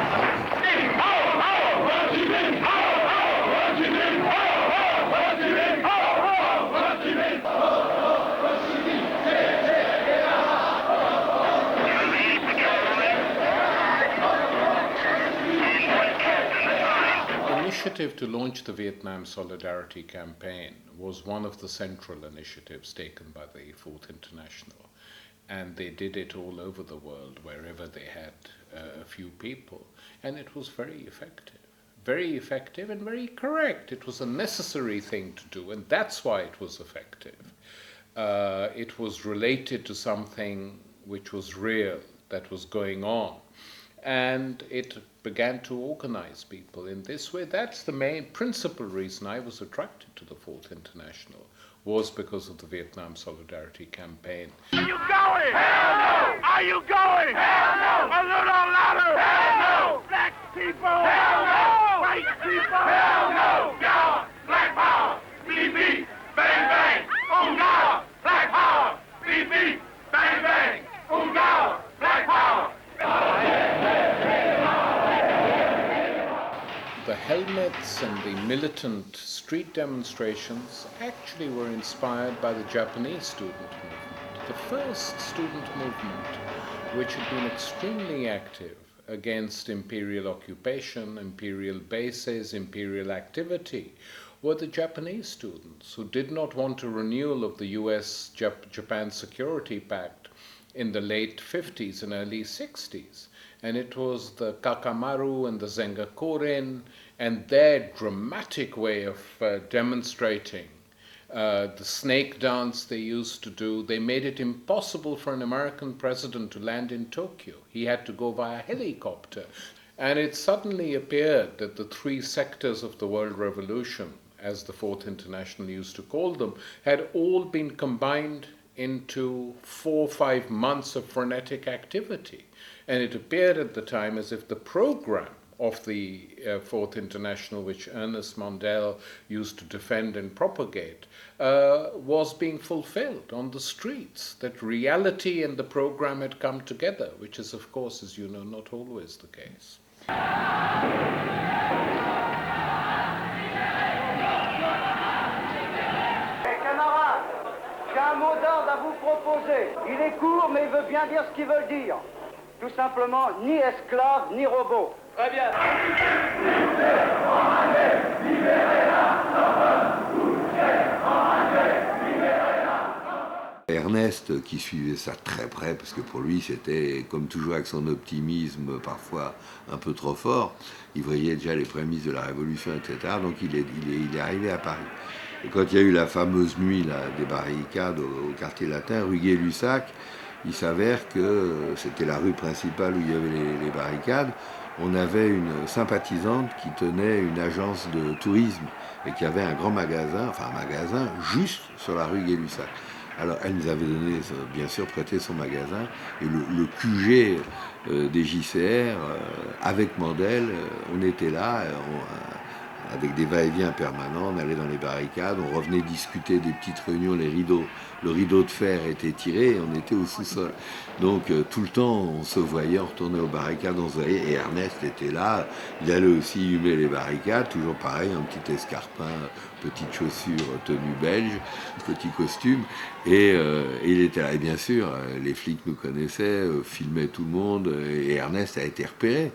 initiative to launch the Vietnam Solidarity Campaign was one of the central initiatives taken by the Fourth International. And they did it all over the world, wherever they had a few people. And it was very effective and very correct. It was a necessary thing to do, and that's why it was effective. It was related to something which was real, that was going on. And it began to organize people in this way. That's the main principal reason I was attracted to the Fourth International, was because of the Vietnam Solidarity Campaign. Are you going? Hell no! Are you going? Hell no! A little louder! Hell no! Black people! Hell no! White people! Hell no! God! Black power! BB! Bang bang! On God! Black power! BB! Bang bang! On God! Black power! The helmets and the militant street demonstrations actually were inspired by the Japanese student movement. The first student movement, which had been extremely active against imperial occupation, imperial bases, imperial activity, were the Japanese students who did not want a renewal of the US-Japan Security Pact in the late 50s and early 60s. And it was the Kakamaru and the Zengakuren and their dramatic way of demonstrating the snake dance they used to do. They made it impossible for an American president to land in Tokyo. He had to go via helicopter. And it suddenly appeared that the three sectors of the World Revolution, as the Fourth International used to call them, had all been combined into 4 or 5 months of frenetic activity. And it appeared at the time as if the program of the Fourth International, which Ernest Mandel used to defend and propagate, was being fulfilled on the streets, that reality and the program had come together, which is, of course, as you know, not always the case. Camarades, j'ai un mot d'ordre à vous proposer. Il est court, mais il veut bien dire ce qu'il veut dire. Tout simplement, ni esclave, ni robot. Très bien. Ernest, qui suivait ça très près, parce que pour lui c'était, comme toujours avec son optimisme parfois un peu trop fort, il voyait déjà les prémices de la Révolution, etc. Donc il est arrivé à Paris. Et quand il y a eu la fameuse nuit là, des barricades au quartier latin, rue Gay-Lussac, il s'avère que c'était la rue principale où il y avait les barricades. On avait une sympathisante qui tenait une agence de tourisme et qui avait un grand magasin, enfin un magasin juste sur la rue Gay-Lussac. Alors elle nous avait donné, bien sûr, prêté son magasin, et le QG des JCR, avec Mandel, on était là, avec des va-et-vient permanents, on allait dans les barricades, on revenait discuter des petites réunions, le rideau de fer était tiré et on était au sous-sol. Donc tout le temps on se voyait, on retournait aux barricades, on se voyait, et Ernest était là, il allait aussi humer les barricades, toujours pareil, un petit escarpin, petite chaussure, tenue belge, petit costume, et il était là. Et bien sûr, les flics nous connaissaient, filmaient tout le monde, et Ernest a été repéré.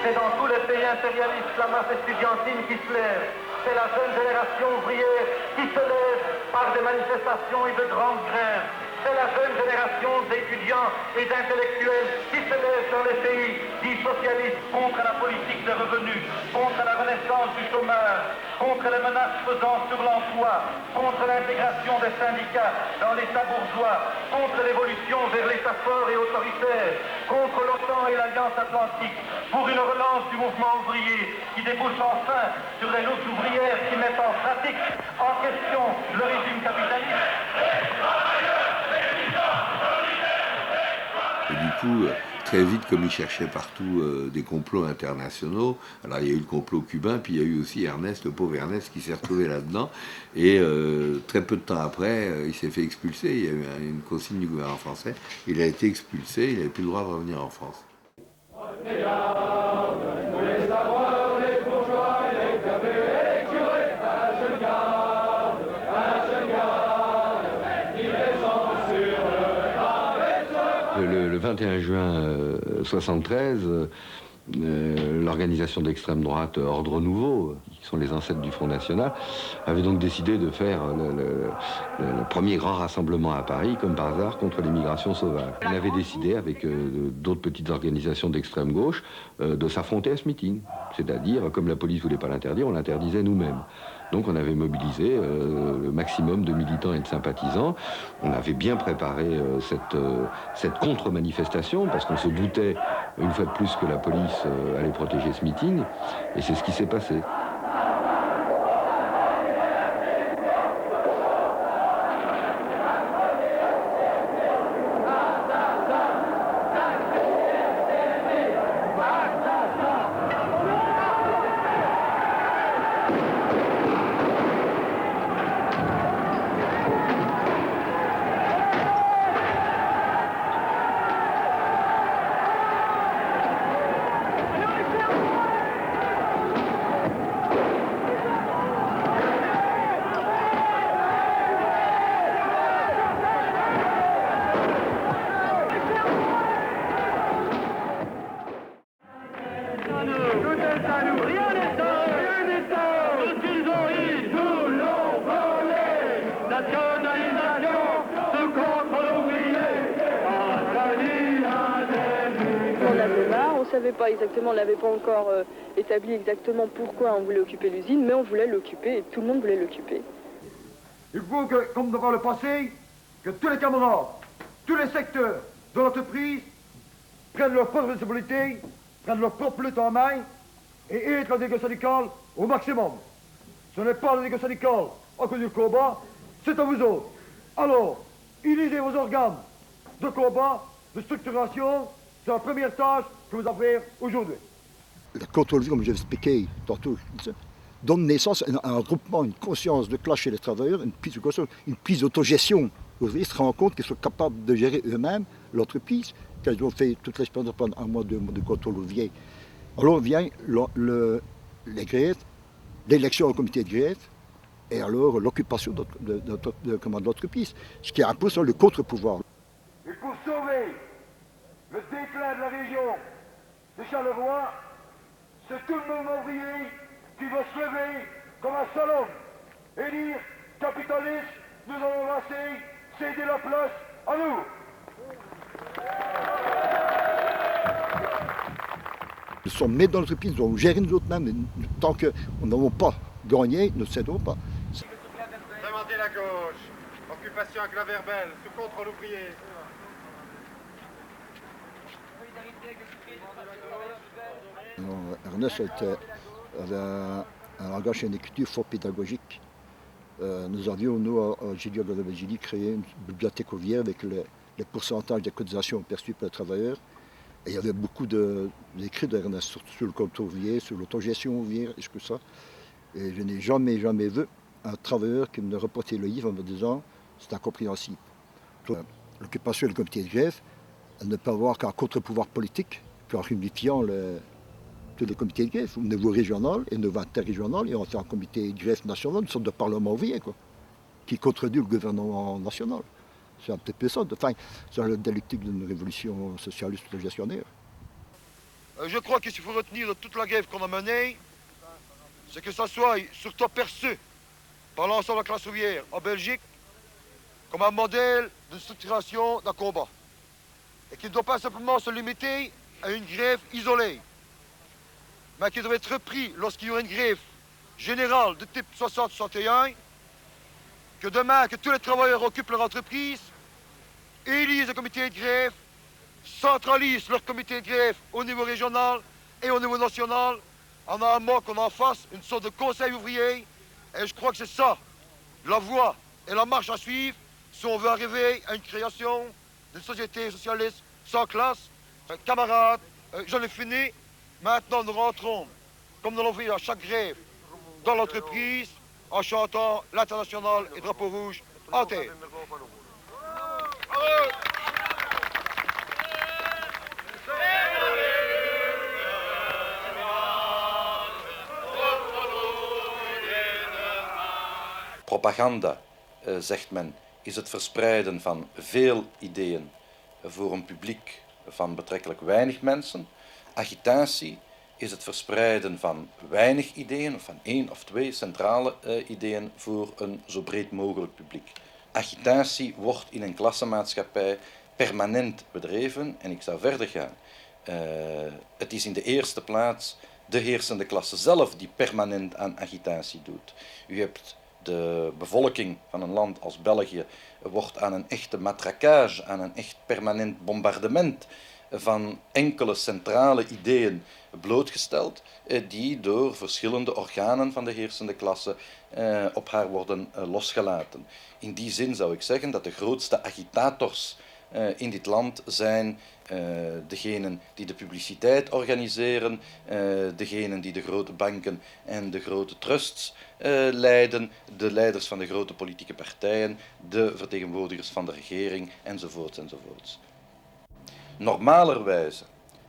C'est dans tous les pays impérialistes la masse estudiantine qui se lève. C'est la jeune génération ouvrière qui se lève par des manifestations et de grandes grèves. C'est la jeune génération d'étudiants et d'intellectuels qui se lèvent dans les pays dits socialistes contre la politique des revenus, contre la renaissance du chômage, contre les menaces pesant sur l'emploi, contre l'intégration des syndicats dans l'État bourgeois, contre l'évolution vers l'État fort et autoritaire, contre l'OTAN et l'Alliance Atlantique, pour une relance du mouvement ouvrier qui débouche enfin sur les luttes ouvrières qui mettent en pratique, en question, le régime capitaliste. Et du coup, très vite, comme ils cherchaient partout des complots internationaux, alors il y a eu le complot cubain, puis il y a eu aussi Ernest, le pauvre Ernest, qui s'est retrouvé là-dedans. Et très peu de temps après, il s'est fait expulser. Il y a eu une consigne du gouvernement français. Il a été expulsé, il n'avait plus le droit de revenir en France. Le 21 juin 1973, l'organisation d'extrême droite Ordre Nouveau, qui sont les ancêtres du Front National, avait donc décidé de faire le premier grand rassemblement à Paris, comme par hasard, contre l'immigration sauvage. On avait décidé, avec d'autres petites organisations d'extrême gauche, de s'affronter à ce meeting. C'est-à-dire, comme la police ne voulait pas l'interdire, on l'interdisait nous-mêmes. Donc on avait mobilisé le maximum de militants et de sympathisants. On avait bien préparé cette contre-manifestation, parce qu'on se doutait, une fois de plus, que la police allait protéger ce meeting. Et c'est ce qui s'est passé. On n'avait pas encore établi exactement pourquoi on voulait occuper l'usine, mais on voulait l'occuper et tout le monde voulait l'occuper. Il faut que, comme dans le passé, que tous les camarades, tous les secteurs de l'entreprise prennent leurs propres responsabilités, prennent leur propre lutte en main et aident la négociation syndicale au maximum. Ce n'est pas la négociation syndicale à cause du combat, c'est à vous autres. Alors, utilisez vos organes de combat, de structuration, c'est la première tâche que vous avez aujourd'hui. Le contrôle, comme j'ai expliqué tantôt, donne naissance à un regroupement, une conscience de classe chez les travailleurs, une prise d'autogestion. Vous se rendent compte qu'ils sont capables de gérer eux-mêmes l'entreprise, qu'ils ont fait toute l'expérience pendant un mois de contrôle ouvrier. Alors vient les grèves, l'élection au comité de grève, et alors l'occupation de l'entreprise, ce qui impose le contre-pouvoir. Et pour sauver le déclin de la région de Charleroi, c'est tout le mouvement ouvrier qui va se lever comme un seul homme et dire « Capitalistes, nous allons lancer, céder la place à nous !» Nous sommes maîtres dans l'entreprise, nous allons gérer nous autres mêmes. Tant que nous n'avons pas gagné, nous ne céderons pas. Remontez la gauche, occupation avec la Verbelle, sous contrôle ouvrier. Ernest avait un langage et une écriture fort pédagogique. Nous avions, nous, à Gilliard de la Belgique, créé une bibliothèque ouvrière avec les pourcentages des cotisations perçues par les travailleurs. Et il y avait beaucoup d'écrits d'Ernest, surtout sur le compte ouvrier, sur l'autogestion ouvrière, et tout ça. Et je n'ai jamais vu un travailleur qui me reportait le livre en me disant « c'est incompréhensible ». L'occupation du comité de grève, elle ne peut avoir qu'un contre-pouvoir politique, qu'en unifiant tous les comités de grève, au niveau régional et au niveau interrégional, et on fait un comité de grève national, une sorte de parlement ouvrier, quoi, qui contredit le gouvernement national. C'est un petit peu ça, enfin, c'est la dialectique d'une révolution socialiste gestionnaire. Je crois qu'il faut retenir de toute la grève qu'on a menée, c'est que ça soit surtout perçu par l'ensemble de la classe ouvrière en Belgique comme un modèle de structuration d'un combat. Et qu'il ne doit pas simplement se limiter à une grève isolée, mais qu'il doit être repris lorsqu'il y aura une grève générale de type 60-61, que demain, que tous les travailleurs occupent leur entreprise, élisent un comité de grève, centralisent leur comité de grève au niveau régional et au niveau national, en un mot qu'on en fasse une sorte de conseil ouvrier. Et je crois que c'est ça, la voie et la marche à suivre si on veut arriver à une création d'une société socialiste sans classe. Camarades, j'en ai fini. Maintenant, nous rentrons, comme nous l'avons fait à chaque grève, dans l'entreprise, en chantant l'Internationale et Drapeau Rouge en terre. Propaganda, zegt men, is het verspreiden van veel ideeën voor een publiek van betrekkelijk weinig mensen. Agitatie is het verspreiden van weinig ideeën, of van 1 of 2 centrale ideeën voor een zo breed mogelijk publiek. Agitatie wordt in een klassenmaatschappij permanent bedreven en ik zou verder gaan. Het is in de eerste plaats de heersende klasse zelf die permanent aan agitatie doet. U hebt de bevolking van een land als België wordt aan een echte matraquage, aan een echt permanent bombardement van enkele centrale ideeën blootgesteld, die door verschillende organen van de heersende klasse op haar worden losgelaten. In die zin zou ik zeggen dat de grootste agitators in dit land zijn degenen die de publiciteit organiseren, degenen die de grote banken en de grote trusts leiden, de leiders van de grote politieke partijen, de vertegenwoordigers van de regering enzovoorts enzovoorts. Normalerwijze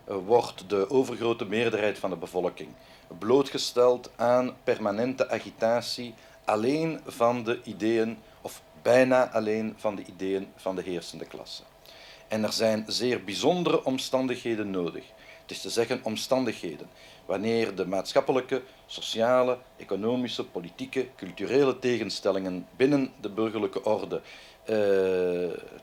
wordt de overgrote meerderheid van de bevolking blootgesteld aan permanente agitatie alleen van de ideeën, of bijna alleen van de ideeën van de heersende klasse. En er zijn zeer bijzondere omstandigheden nodig. Het is te zeggen omstandigheden wanneer de maatschappelijke, sociale, economische, politieke, culturele tegenstellingen binnen de burgerlijke orde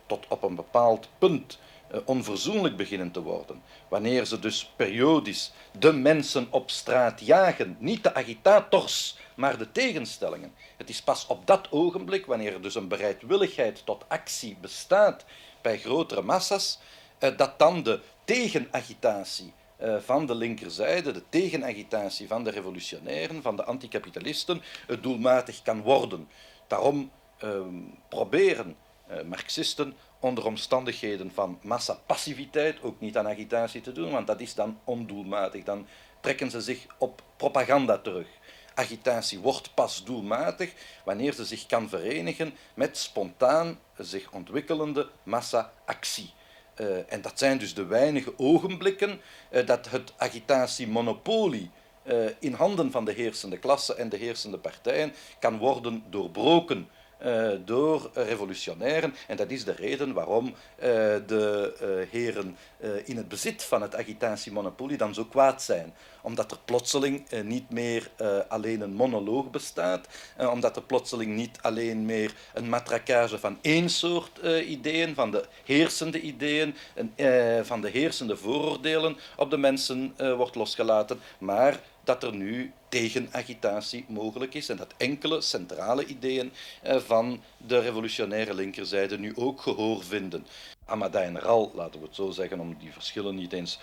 tot op een bepaald punt onverzoenlijk beginnen te worden. Wanneer ze dus periodisch de mensen op straat jagen, niet de agitators, maar de tegenstellingen. Het is pas op dat ogenblik, wanneer er dus een bereidwilligheid tot actie bestaat bij grotere massa's, dat dan de tegenagitatie van de linkerzijde, de tegenagitatie van de revolutionairen, van de anticapitalisten, doelmatig kan worden. Daarom proberen Marxisten onder omstandigheden van massapassiviteit ook niet aan agitatie te doen, want dat is dan ondoelmatig. Dan trekken ze zich op propaganda terug. Agitatie wordt pas doelmatig wanneer ze zich kan verenigen met spontaan zich ontwikkelende massa-actie. En dat zijn dus de weinige ogenblikken dat het agitatiemonopolie in handen van de heersende klasse en de heersende partijen kan worden doorbroken door revolutionairen. En dat is de reden waarom de heren in het bezit van het agitatiemonopolie dan zo kwaad zijn. Omdat er plotseling niet meer alleen een monoloog bestaat, omdat er plotseling niet alleen meer een matraquage van één soort ideeën, van de heersende ideeën, van de heersende vooroordelen op de mensen wordt losgelaten, maar dat er nu tegenagitatie mogelijk is en dat enkele centrale ideeën van de revolutionaire linkerzijde nu ook gehoor vinden. Amada en RAL, laten we het zo zeggen, om die verschillen niet eens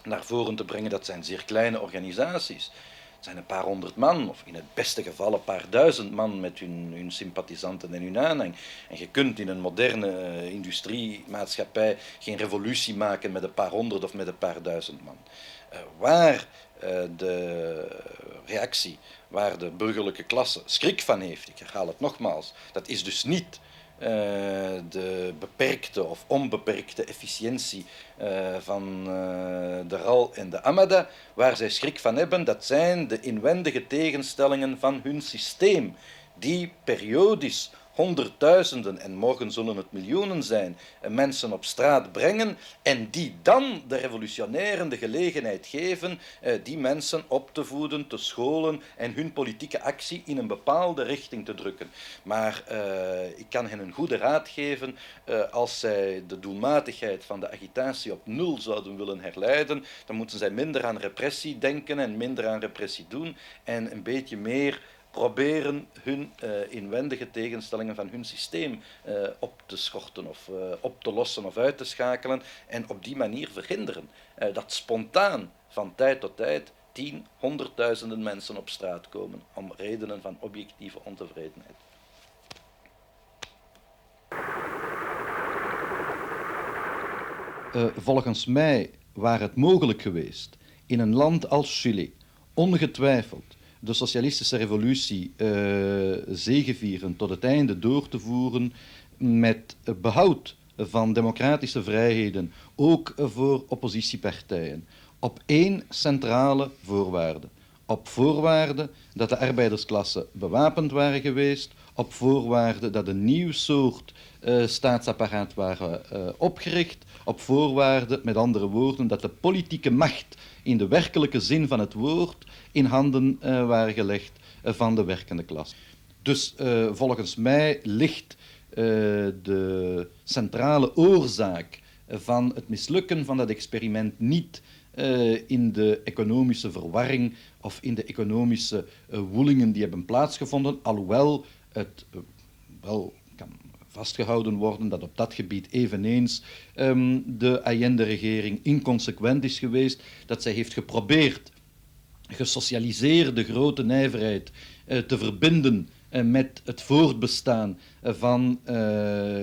naar voren te brengen, dat zijn zeer kleine organisaties. Het zijn een paar honderd man, of in het beste geval een paar duizend man met hun sympathisanten en hun aanhang. En je kunt in een moderne industriemaatschappij geen revolutie maken met een paar honderd of met een paar duizend man. Waar de reactie, waar de burgerlijke klasse schrik van heeft, ik herhaal het nogmaals, dat is dus niet de beperkte of onbeperkte efficiëntie van de RAL en de Amada. Waar zij schrik van hebben, dat zijn de inwendige tegenstellingen van hun systeem, die periodisch honderdduizenden, en morgen zullen het miljoenen zijn, mensen op straat brengen en die dan de revolutionairen de gelegenheid geven die mensen op te voeden, te scholen en hun politieke actie in een bepaalde richting te drukken. Maar ik kan hen een goede raad geven als zij de doelmatigheid van de agitatie op nul zouden willen herleiden, dan moeten zij minder aan repressie denken en minder aan repressie doen en een beetje meer proberen hun inwendige tegenstellingen van hun systeem op te schorten of op te lossen of uit te schakelen en op die manier verhinderen dat spontaan van tijd tot tijd 10, 100.000 mensen op straat komen om redenen van objectieve ontevredenheid. Volgens mij waar het mogelijk geweest in een land als Chili ongetwijfeld de socialistische revolutie zegevierend tot het einde door te voeren met behoud van democratische vrijheden, ook voor oppositiepartijen, op één centrale voorwaarde. Op voorwaarde dat de arbeidersklasse bewapend waren geweest, op voorwaarde dat een nieuw soort staatsapparaat waren opgericht, op voorwaarde, met andere woorden, dat de politieke macht in de werkelijke zin van het woord in handen waren gelegd van de werkende klasse. Dus volgens mij ligt de centrale oorzaak van het mislukken van dat experiment niet in de economische verwarring of in de economische woelingen die hebben plaatsgevonden, alhoewel het wel kan vastgehouden worden dat op dat gebied eveneens de Allende-regering inconsequent is geweest, dat zij heeft geprobeerd gesocialiseerde grote nijverheid te verbinden met het voortbestaan van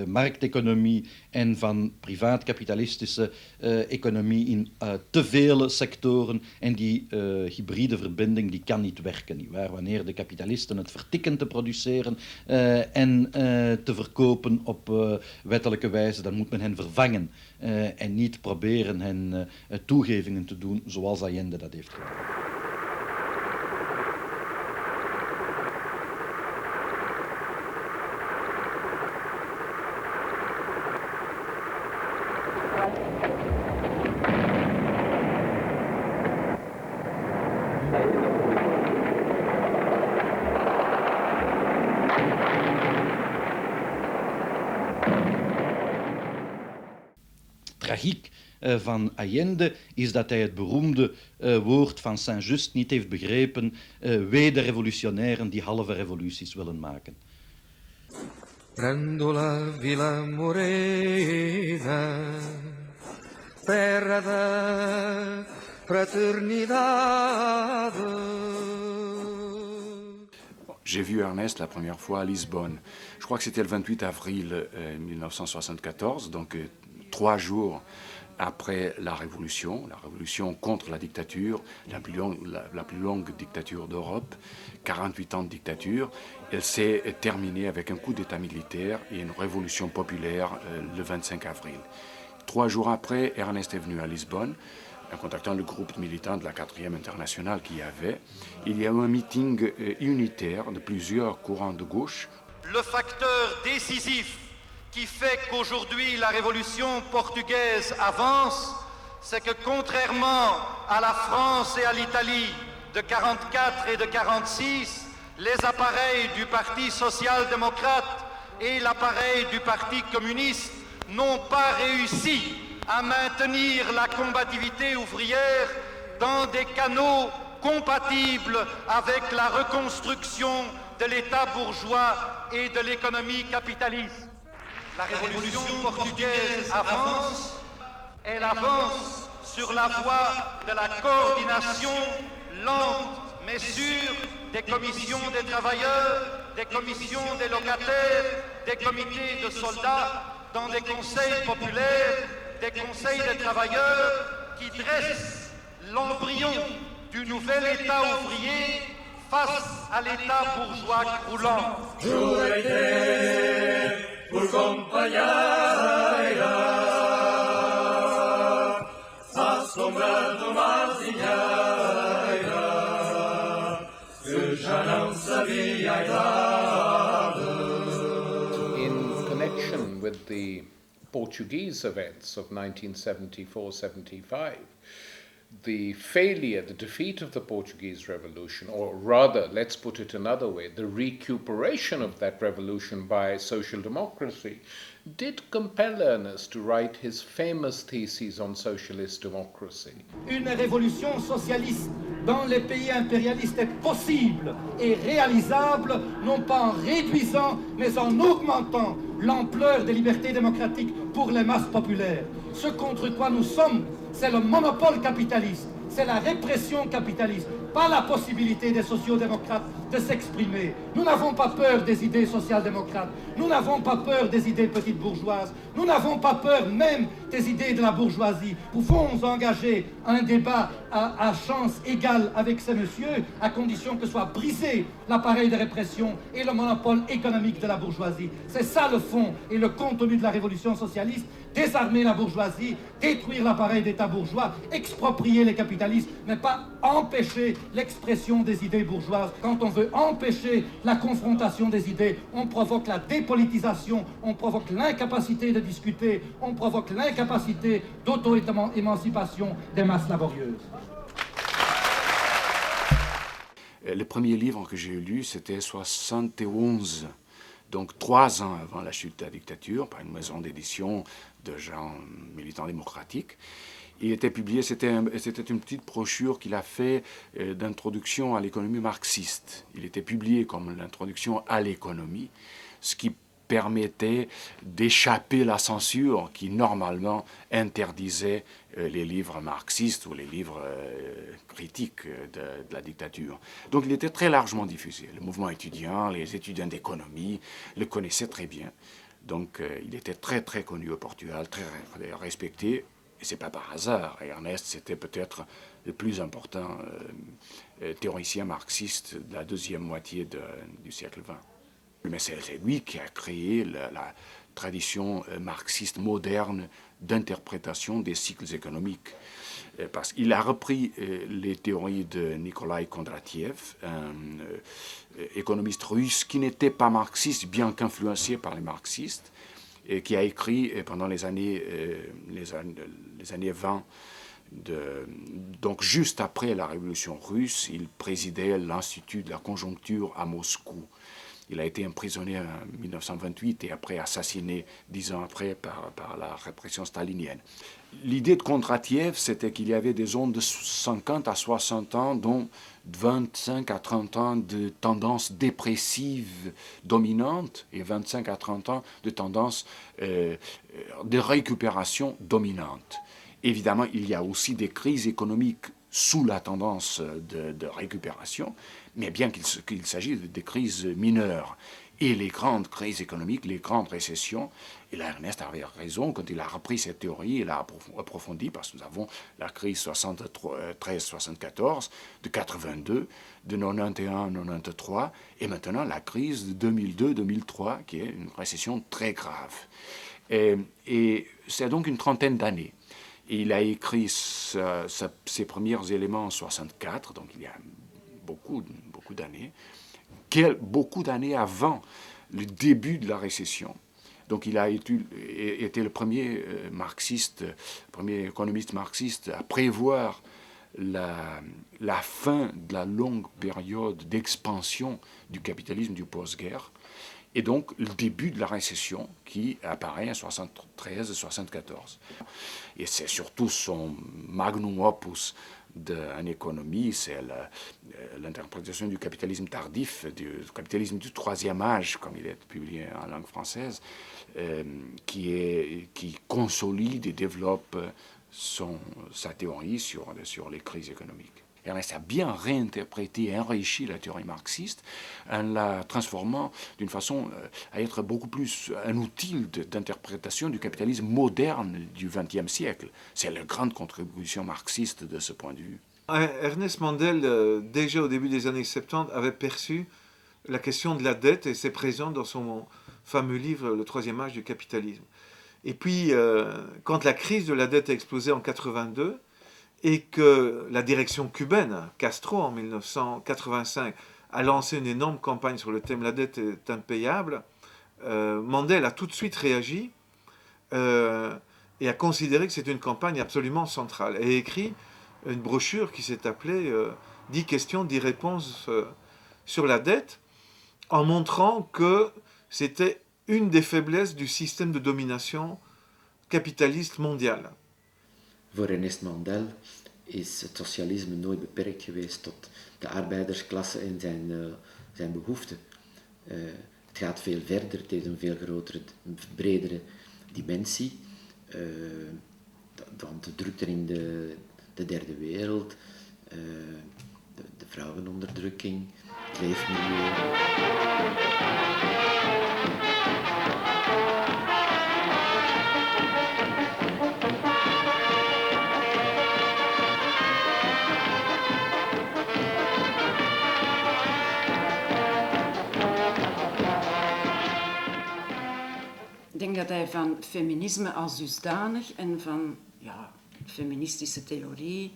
markteconomie en van privaat-kapitalistische economie in te vele sectoren. En die hybride verbinding die kan niet werken, nietwaar? Wanneer de kapitalisten het vertikken te produceren en te verkopen op wettelijke wijze, dan moet men hen vervangen en niet proberen hen toegevingen te doen zoals Allende dat heeft gedaan. Tragiek van Allende is dat hij het beroemde woord van Saint-Just niet heeft begrepen, wee de revolutionairen die halve revoluties willen maken. Prendo la Villa Morena, terra da fraternidade. J'ai vu Ernest la première fois à Lisbonne. Je crois que c'était le 28 avril 1974, donc 3 jours après la révolution contre la dictature, la plus longue dictature d'Europe, 48 ans de dictature. Elle s'est terminée avec un coup d'État militaire et une révolution populaire le 25 avril. 3 jours après, Ernest est venu à Lisbonne, en contactant le groupe militant de la 4e internationale qu'il y avait. Il y a eu un meeting unitaire de plusieurs courants de gauche. Le facteur décisif qui fait qu'aujourd'hui la révolution portugaise avance, c'est que contrairement à la France et à l'Italie de 44 et de 46, les appareils du Parti social-démocrate et l'appareil du Parti communiste n'ont pas réussi à maintenir la combativité ouvrière dans des canaux compatibles avec la reconstruction de l'État bourgeois et de l'économie capitaliste. La révolution portugaise avance, elle avance sur la voie de la coordination lente mais sûre des commissions des travailleurs, des commissions des locataires, des comités de soldats dans des conseils populaires, des conseils des travailleurs qui dressent l'embryon du nouvel État ouvrier face à l'État bourgeois croulant. Por companheira, assombrando mazinheira, que já não sabia a idade. the Portuguese events of 1974-75, the failure, the defeat of the Portuguese Revolution, or rather, let's put it another way, the recuperation of that revolution by social democracy, did compel Ernest to write his famous theses on socialist democracy. Une révolution socialiste dans les pays impérialistes est possible et réalisable, non pas en réduisant, mais en augmentant l'ampleur des libertés démocratiques pour les masses populaires. Ce contre quoi nous sommes, c'est le monopole capitaliste, c'est la répression capitaliste, pas la possibilité des sociodémocrates de s'exprimer. Nous n'avons pas peur des idées social-démocrates, nous n'avons pas peur des idées petites bourgeoises, nous n'avons pas peur même des idées de la bourgeoisie. Nous pouvons engager un débat à chance égale avec ces messieurs, à condition que soit brisé l'appareil de répression et le monopole économique de la bourgeoisie. C'est ça le fond et le contenu de la révolution socialiste. Désarmer la bourgeoisie, détruire l'appareil d'État bourgeois, exproprier les capitalistes, mais pas empêcher l'expression des idées bourgeoises. Quand on veut empêcher la confrontation des idées, on provoque la dépolitisation, on provoque l'incapacité de discuter, on provoque l'incapacité d'auto-émancipation des masses laborieuses. Le premier livre que j'ai lu, c'était 71. Donc 3 ans avant la chute de la dictature, par une maison d'édition de gens militants démocratiques. Il était publié, c'était une petite brochure qu'il a fait d'introduction à l'économie marxiste. Il était publié comme l'introduction à l'économie, ce qui permettait d'échapper à la censure qui normalement interdisait les livres marxistes ou les livres critiques de la dictature. Donc il était très largement diffusé. Le mouvement étudiant, les étudiants d'économie le connaissaient très bien. Donc il était très très connu au Portugal, très respecté. Et c'est pas par hasard. Ernest, c'était peut-être le plus important théoricien marxiste de la deuxième moitié du siècle XX. Mais c'est lui qui a créé la tradition marxiste moderne d'interprétation des cycles économiques. Parce qu'il a repris les théories de Nikolai Kondratiev, un économiste russe qui n'était pas marxiste, bien qu'influencé par les marxistes, et qui a écrit pendant les années 20, donc juste après la révolution russe, il présidait l'Institut de la conjoncture à Moscou. Il a été emprisonné en 1928 et après assassiné 10 ans après par la répression stalinienne. L'idée de Kondratiev, c'était qu'il y avait des zones de 50 à 60 ans, dont 25 à 30 ans de tendance dépressive dominante et 25 à 30 ans de tendance de récupération dominante. Évidemment, il y a aussi des crises économiques sous la tendance de récupération, mais bien qu'il s'agisse de crises mineures. Et les grandes crises économiques, les grandes récessions, et là Ernest avait raison quand il a repris cette théorie, il a approfondi, parce que nous avons la crise 73-74, de 82, de 91-93, et maintenant la crise de 2002-2003, qui est une récession très grave. Et c'est donc une trentaine d'années. Et il a écrit ses premiers éléments en 64, donc il y a beaucoup d'années, beaucoup d'années avant le début de la récession. Donc il a été le premier premier économiste marxiste à prévoir la fin de la longue période d'expansion du capitalisme du post-guerre, et donc le début de la récession qui apparaît en 73 et 74. Et c'est surtout son magnum opus en économie, c'est l'interprétation du capitalisme tardif, du capitalisme du troisième âge, comme il est publié en langue française, qui consolide et développe sa théorie sur les crises économiques. Ernest a bien réinterprété et enrichi la théorie marxiste en la transformant d'une façon à être beaucoup plus un outil d'interprétation du capitalisme moderne du XXe siècle. C'est la grande contribution marxiste de ce point de vue. Ernest Mandel, déjà au début des années 70, avait perçu la question de la dette et c'est présent dans son fameux livre « Le troisième âge du capitalisme ». Et puis, quand la crise de la dette a explosé en 82, et que la direction cubaine, Castro, en 1985, a lancé une énorme campagne sur le thème « La dette est impayable », Mandel a tout de suite réagi et a considéré que c'était une campagne absolument centrale. Et a écrit une brochure qui s'est appelée 10 questions, 10 réponses sur la dette, en montrant que c'était une des faiblesses du système de domination capitaliste mondial. Voor Ernest Mandel is het socialisme nooit beperkt geweest tot de arbeidersklasse en zijn behoeften. Het gaat veel verder, het heeft een veel grotere, bredere dimensie. Want de drukte in de derde wereld, de vrouwenonderdrukking, het leefmilieu. Ik denk dat hij van feminisme als dusdanig en van feministische theorie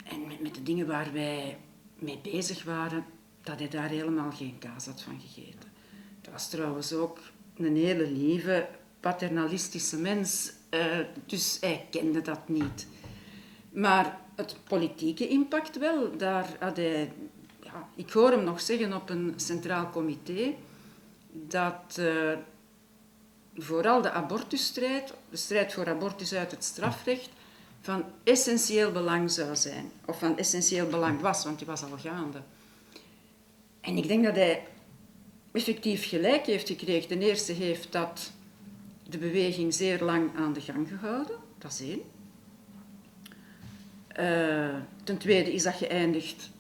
en met de dingen waar wij mee bezig waren, dat hij daar helemaal geen kaas had van gegeten. Dat was trouwens ook een hele lieve, paternalistische mens, dus hij kende dat niet. Maar het politieke impact wel, daar had hij... Ja, ik hoor hem nog zeggen op een centraal comité dat vooral de abortusstrijd, de strijd voor abortus uit het strafrecht, van essentieel belang zou zijn. Of van essentieel belang was, want die was al gaande. En ik denk dat hij effectief gelijk heeft gekregen. Ten eerste heeft dat de beweging zeer lang aan de gang gehouden. Dat is één. Ten tweede is dat geëindigd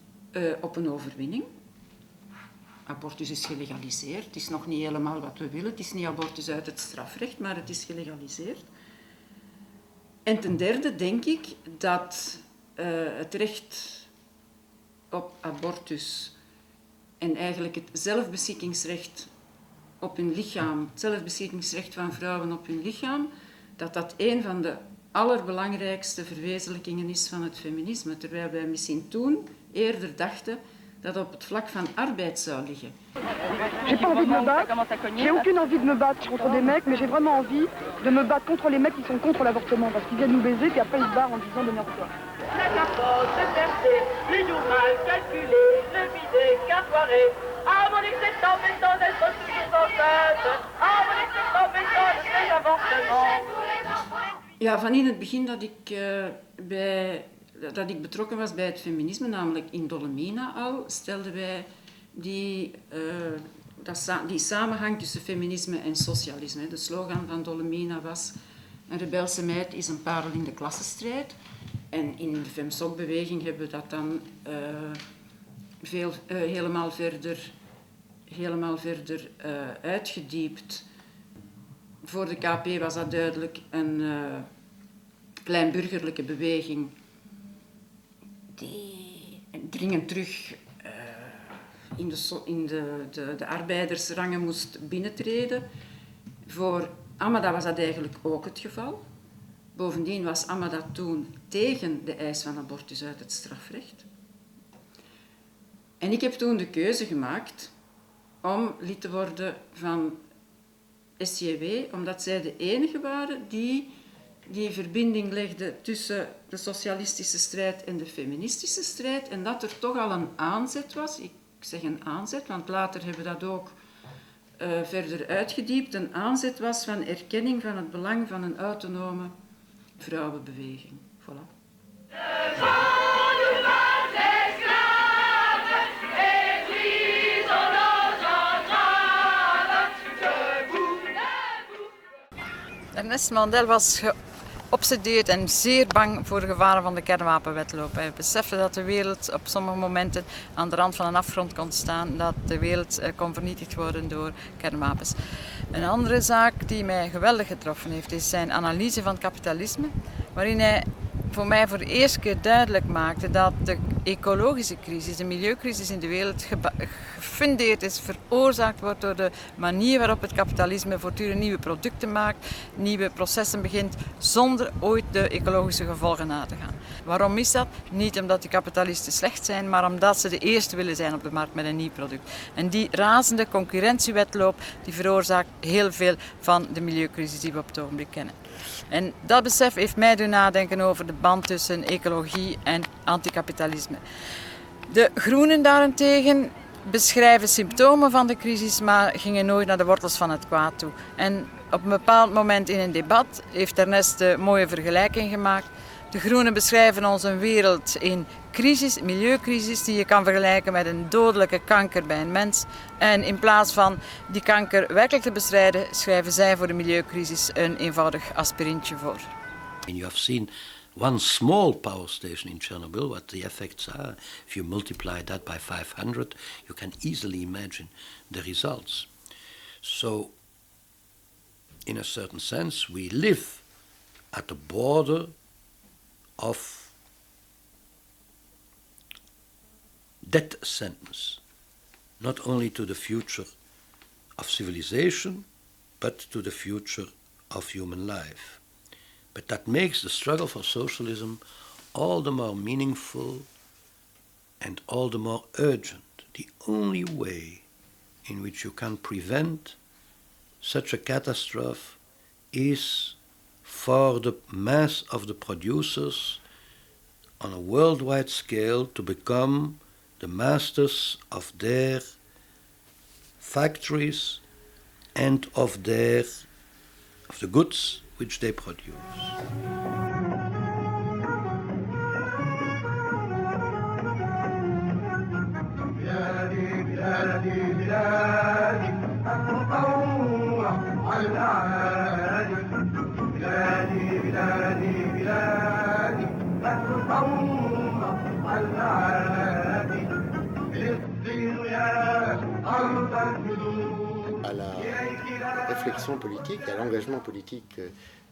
op een overwinning. Abortus is gelegaliseerd. Het is nog niet helemaal wat we willen. Het is niet abortus uit het strafrecht, maar het is gelegaliseerd. En ten derde denk ik dat het recht op abortus en eigenlijk het zelfbeschikkingsrecht op hun lichaam, het zelfbeschikkingsrecht van vrouwen op hun lichaam, dat een van de allerbelangrijkste verwezenlijkingen is van het feminisme, terwijl wij misschien toen eerder dachten dat op het vlak van arbeid zou liggen. J'ai pas envie de me battre, j'ai aucune envie de me battre contre des mecs, mais j'ai vraiment envie de me battre contre les mecs qui sont contre l'avortement, parce qu'ils viennent nous baiser, puis après ils se barrent en disant démerde-toi. La capote percée, l'union mal calculée, le bidet cartoiré. Ah, mon Dieu, c'est embêtant d'être toujours enceinte. Ah, mon Dieu, c'est embêtant de ces avortements. Ja, van in het begin dat ik betrokken was bij het feminisme, namelijk in Dolomina al, stelden wij die samenhang tussen feminisme en socialisme. De slogan van Dolomina was: een rebelse meid is een parel in de klassenstrijd. En in de FemSoc-beweging hebben we dat dan helemaal verder uitgediept. Voor de KP was dat duidelijk een kleinburgerlijke beweging die dringend terug in de arbeidersrangen moest binnentreden. Voor Amada was dat eigenlijk ook het geval. Bovendien was Amada toen tegen de eis van abortus uit het strafrecht. En ik heb toen de keuze gemaakt om lid te worden van SJW, omdat zij de enige waren die verbinding legde tussen de socialistische strijd en de feministische strijd. En dat er toch al een aanzet was, ik zeg een aanzet, want later hebben we dat ook verder uitgediept, een aanzet was van erkenning van het belang van een autonome vrouwenbeweging. Voilà. Ernest Mandel was geobsedeerd en zeer bang voor de gevaren van de kernwapenwetloop. Hij besefte dat de wereld op sommige momenten aan de rand van een afgrond kon staan, dat de wereld kon vernietigd worden door kernwapens. Een andere zaak die mij geweldig getroffen heeft, is zijn analyse van het kapitalisme, waarin hij voor mij voor de eerste keer duidelijk maakte dat de ecologische crisis, de milieucrisis in de wereld gefundeerd is, veroorzaakt wordt door de manier waarop het kapitalisme voortdurend nieuwe producten maakt, nieuwe processen begint, zonder ooit de ecologische gevolgen na te gaan. Waarom is dat? Niet omdat die kapitalisten slecht zijn, maar omdat ze de eerste willen zijn op de markt met een nieuw product. En die razende concurrentiewetloop die veroorzaakt heel veel van de milieucrisis die we op het ogenblik kennen. En dat besef heeft mij doen nadenken over de band tussen ecologie en anticapitalisme. De groenen daarentegen beschrijven symptomen van de crisis, maar gingen nooit naar de wortels van het kwaad toe. En op een bepaald moment in een debat heeft Ernest de mooie vergelijking gemaakt. De groenen beschrijven ons een wereld in crisis, milieucrisis, die je kan vergelijken met een dodelijke kanker bij een mens. En in plaats van die kanker werkelijk te bestrijden, schrijven zij voor de milieucrisis een eenvoudig aspirintje voor. And you have seen one small power station in Chernobyl, what the effects are. If you multiply that by 500, you can easily imagine the results. So, in a certain sense, we live at the border of death sentence, not only to the future of civilization, but to the future of human life. But that makes the struggle for socialism all the more meaningful and all the more urgent. The only way in which you can prevent such a catastrophe is for the mass of the producers on a worldwide scale to become the masters of their factories and of the goods which they produce. À la réflexion politique, à l'engagement politique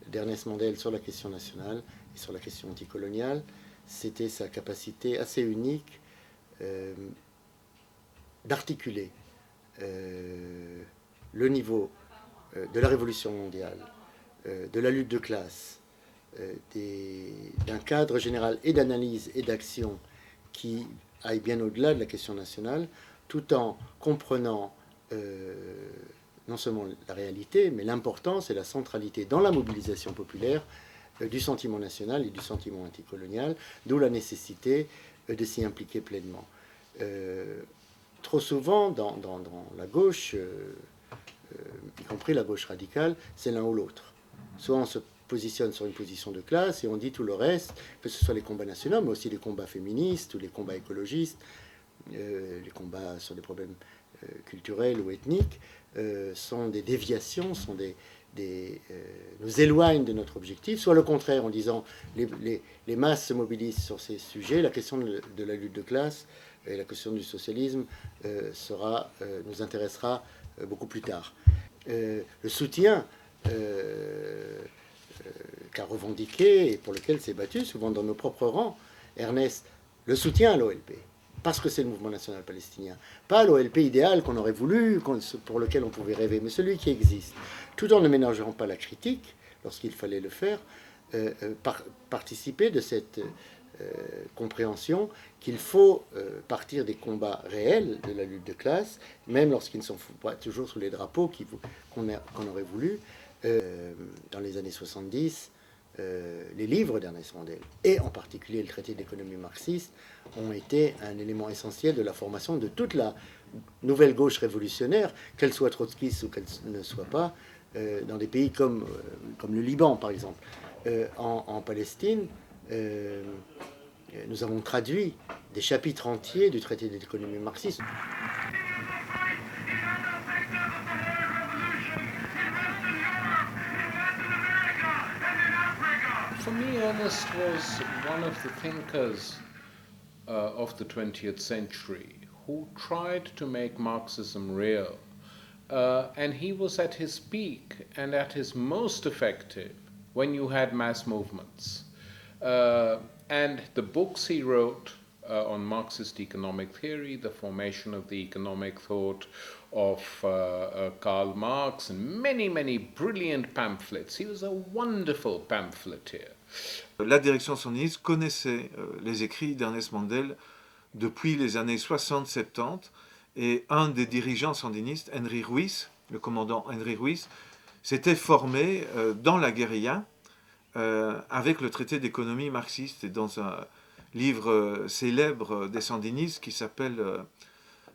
d'Ernest Mandel sur la question nationale et sur la question anticoloniale, c'était sa capacité assez unique d'articuler le niveau de la révolution mondiale, de la lutte de classe, d'un cadre général et d'analyse et d'action qui aille bien au-delà de la question nationale, tout en comprenant non seulement la réalité, mais l'importance et la centralité dans la mobilisation populaire du sentiment national et du sentiment anticolonial, d'où la nécessité de s'y impliquer pleinement. Trop souvent, dans la gauche, y compris la gauche radicale, c'est l'un ou l'autre. Soit on se positionne sur une position de classe et on dit tout le reste, que ce soit les combats nationaux, mais aussi les combats féministes ou les combats écologistes, les combats sur des problèmes culturels ou ethniques, sont des déviations, nous éloignent de notre objectif, soit le contraire, en disant les masses se mobilisent sur ces sujets, la question de la lutte de classe et la question du socialisme nous intéressera beaucoup plus tard. Le soutien qu'a revendiqué et pour lequel s'est battu, souvent dans nos propres rangs, Ernest, le soutien à l'OLP, parce que c'est le mouvement national palestinien, pas l'OLP idéal qu'on aurait voulu, pour lequel on pouvait rêver, mais celui qui existe, tout en ne ménageant pas la critique, lorsqu'il fallait le faire, participer de cette compréhension qu'il faut partir des combats réels de la lutte de classe, même lorsqu'ils ne sont pas toujours sous les drapeaux qu'on aurait voulu. Dans les années 70, les livres d'Ernest Mandel, et en particulier le traité d'économie marxiste, ont été un élément essentiel de la formation de toute la nouvelle gauche révolutionnaire, qu'elle soit trotskiste ou qu'elle ne soit pas, dans des pays comme le Liban, par exemple. En Palestine, nous avons traduit des chapitres entiers du traité d'économie marxiste. For me, Ernest was one of the thinkers of the 20th century who tried to make Marxism real. And he was at his peak and at his most effective when you had mass movements. And the books he wrote on Marxist economic theory, the formation of the economic thought of Karl Marx, and many, many brilliant pamphlets. He was a wonderful pamphleteer. La direction sandiniste connaissait les écrits d'Ernest Mandel depuis les années 60-70, et un des dirigeants sandinistes, Henry Ruiz, le commandant Henry Ruiz, s'était formé dans la guérilla avec le traité d'économie marxiste, et dans un livre célèbre des sandinistes qui s'appelle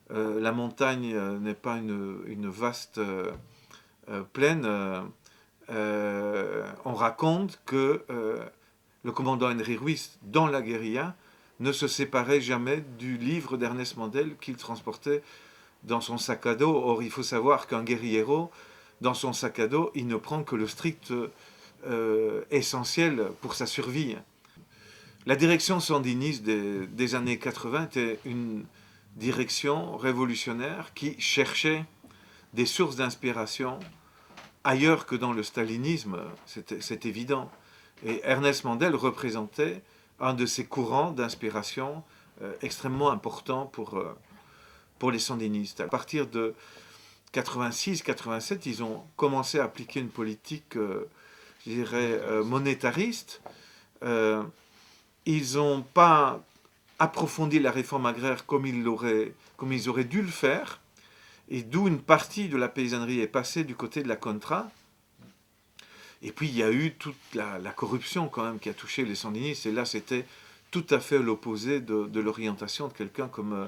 La montagne n'est pas une vaste plaine, on raconte que le commandant Henry Ruiz, dans la guérilla, ne se séparait jamais du livre d'Ernest Mandel qu'il transportait dans son sac à dos. Or, il faut savoir qu'un guérillero, dans son sac à dos, il ne prend que le strict essentiel pour sa survie. La direction sandiniste des années 80 était une direction révolutionnaire qui cherchait des sources d'inspiration ailleurs que dans le stalinisme, c'est évident. Et Ernest Mandel représentait un de ces courants d'inspiration extrêmement importants pour les sandinistes. À partir de 86-87, ils ont commencé à appliquer une politique, je dirais, monétariste. Ils n'ont pas approfondi la réforme agraire comme ils auraient dû le faire, et d'où une partie de la paysannerie est passée du côté de la contra. Et puis il y a eu toute la corruption quand même qui a touché les sandinistes, et là c'était tout à fait l'opposé de l'orientation de quelqu'un comme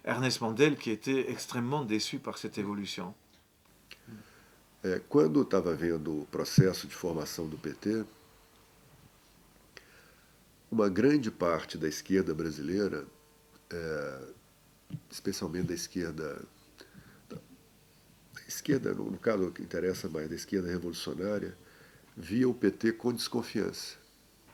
Ernest Mandel, qui était extrêmement déçu par cette évolution. Quando eu estava vendo o processo de formação do PT, uma grande parte da esquerda brasileira, especialmente da esquerda, no caso que interessa mais, da esquerda revolucionária, via o PT com desconfiança.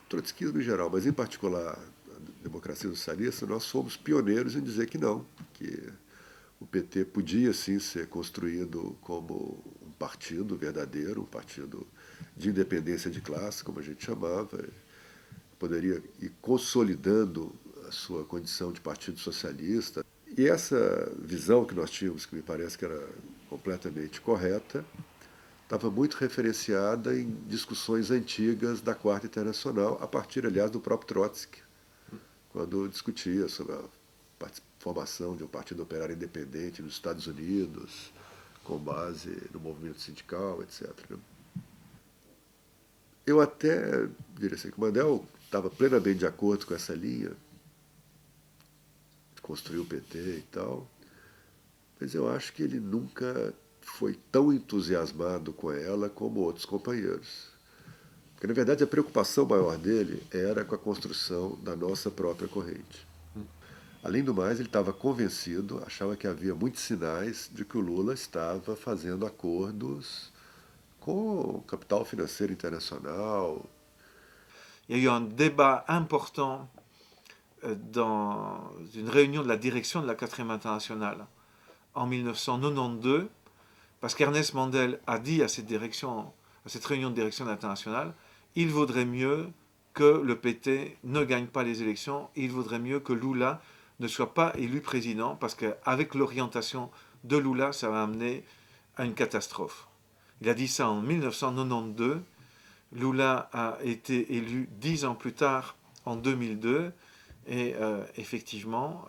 Trotskismo em geral, mas em particular a democracia socialista, nós fomos pioneiros em dizer que não, que o PT podia sim ser construído como um partido verdadeiro, um partido de independência de classe, como a gente chamava, poderia ir consolidando a sua condição de partido socialista. E essa visão que nós tínhamos, que me parece que era completamente correta, estava muito referenciada em discussões antigas da Quarta Internacional, a partir, aliás, do próprio Trotsky, quando discutia sobre a formação de um partido operário independente nos Estados Unidos, com base no movimento sindical, etc. Eu até diria assim que o Mandel estava plenamente de acordo com essa linha, de construir o PT e tal, mas eu acho que ele nunca foi tão entusiasmado com ela como outros companheiros. Porque, na verdade, a preocupação maior dele era com a construção da nossa própria corrente. Além do mais, ele estava convencido, achava que havia muitos sinais de que o Lula estava fazendo acordos com o capital financeiro international. Il y a eu un débat important dans une réunion de la direction de la 4e internationale en 1992, parce qu'Ernest Mandel a dit à cette réunion de direction internationale, il vaudrait mieux que le PT ne gagne pas les élections, il vaudrait mieux que Lula ne soit pas élu président, parce qu'avec l'orientation de Lula, ça va amener à une catastrophe. Il a dit ça en 1992, Lula a été élu 10 ans plus tard, en 2002, et effectivement,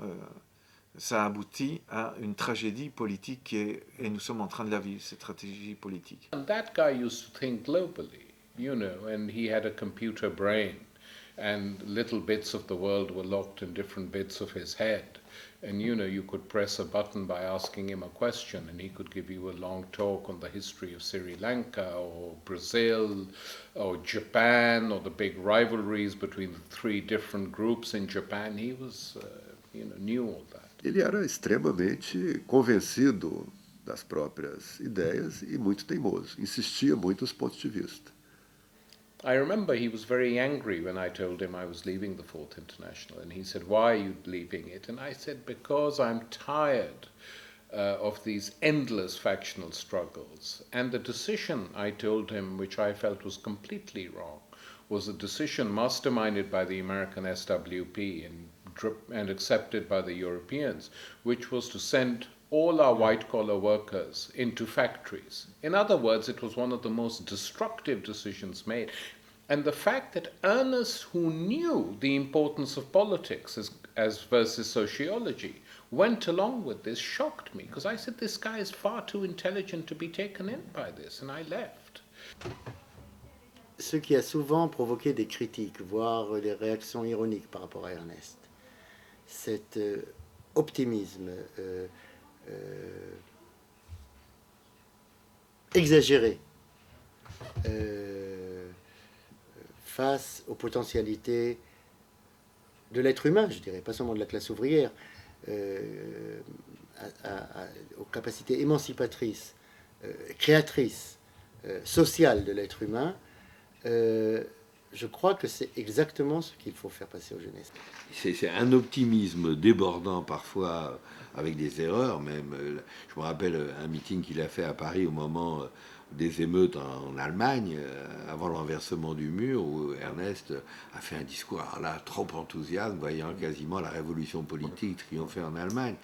ça aboutit à une tragédie politique, et nous sommes en train de la vivre, cette tragédie politique. And that guy used to think globally, you know, and he had a computer brain, and little bits of the world were locked in different bits of his head. And you know, you could press a button by asking him a question, and he could give you a long talk on the history of Sri Lanka, or Brazil, or Japan, or the big rivalries between the 3 different groups in Japan. He was, knew all that. Ele era extremamente convencido das próprias ideias e muito teimoso. Insistia muito nos pontos de vista. I remember he was very angry when I told him I was leaving the Fourth International, and he said, "Why are you leaving it?" And I said, "Because I'm tired of these endless factional struggles." And the decision, I told him, which I felt was completely wrong, was a decision masterminded by the American SWP in and accepted by the Europeans, which was to send all our white-collar workers into factories. In other words, it was one of the most destructive decisions made. And the fact that Ernest, who knew the importance of politics as versus sociology, went along with this shocked me, because I said, this guy is far too intelligent to be taken in by this, and I left. Ce qui a souvent provoqué des critiques, voire des réactions ironiques par rapport à Ernest, cet optimisme exagéré face aux potentialités de l'être humain, je dirais, pas seulement de la classe ouvrière, aux capacités émancipatrices, créatrices, sociales de l'être humain, je crois que c'est exactement ce qu'il faut faire passer aux jeunesses. C'est un optimisme débordant parfois, avec des erreurs même. Je me rappelle un meeting qu'il a fait à Paris au moment des émeutes en Allemagne, avant le renversement du mur, où Ernest a fait un discours, alors là, trop enthousiaste, voyant quasiment la révolution politique triompher en Allemagne.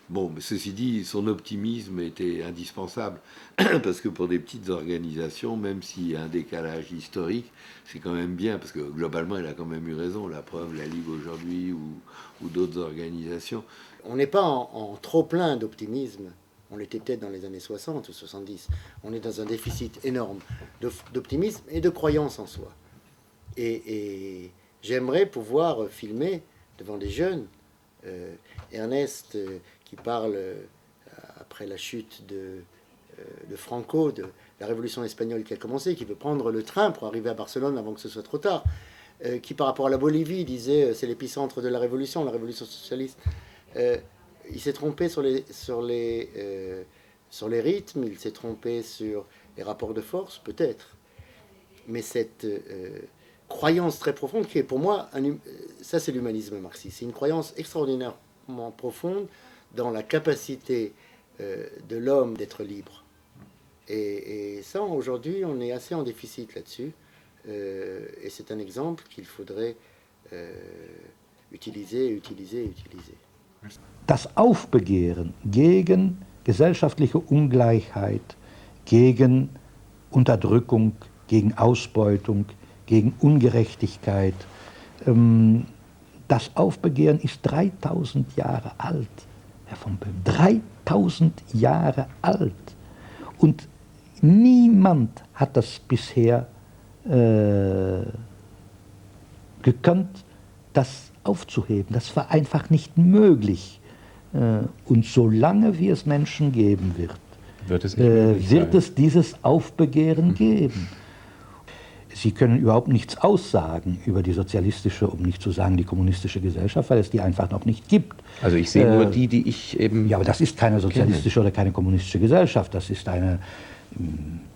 Bon, mais ceci dit, son optimisme était indispensable, parce que pour des petites organisations, même s'il y a un décalage historique, c'est quand même bien, parce que globalement, il a quand même eu raison, la preuve, la Ligue aujourd'hui ou d'autres organisations. On n'est pas en trop plein d'optimisme, on l'était peut-être dans les années 60 ou 70, on est dans un déficit énorme d'optimisme et de croyance en soi. Et j'aimerais pouvoir filmer devant des jeunes, Ernest qui parle après la chute de Franco, de la révolution espagnole qui a commencé, qui veut prendre le train pour arriver à Barcelone avant que ce soit trop tard, qui par rapport à la Bolivie disait c'est l'épicentre de la révolution socialiste. Il s'est trompé sur les rythmes, il s'est trompé sur les rapports de force, peut-être. Mais cette croyance très profonde qui est pour moi, ça c'est l'humanisme marxiste, c'est une croyance extraordinairement profonde dans la capacité de l'homme d'être libre. Et ça, aujourd'hui, on est assez en déficit là-dessus. Et c'est un exemple qu'il faudrait utiliser. Das Aufbegehren gegen gesellschaftliche Ungleichheit, gegen Unterdrückung, gegen Ausbeutung, gegen Ungerechtigkeit, das Aufbegehren ist 3000 Jahre alt, Herr von Böhm, 3000 Jahre alt. Und niemand hat das bisher gekonnt, das aufzuheben. Das war einfach nicht möglich. Und solange wie es Menschen geben wird es dieses Aufbegehren geben. Sie können überhaupt nichts aussagen über die sozialistische, um nicht zu sagen die kommunistische Gesellschaft, weil es die einfach noch nicht gibt. Also ich sehe nur die ich eben... Ja, aber das ist keine sozialistische oder keine kommunistische Gesellschaft. Das ist eine,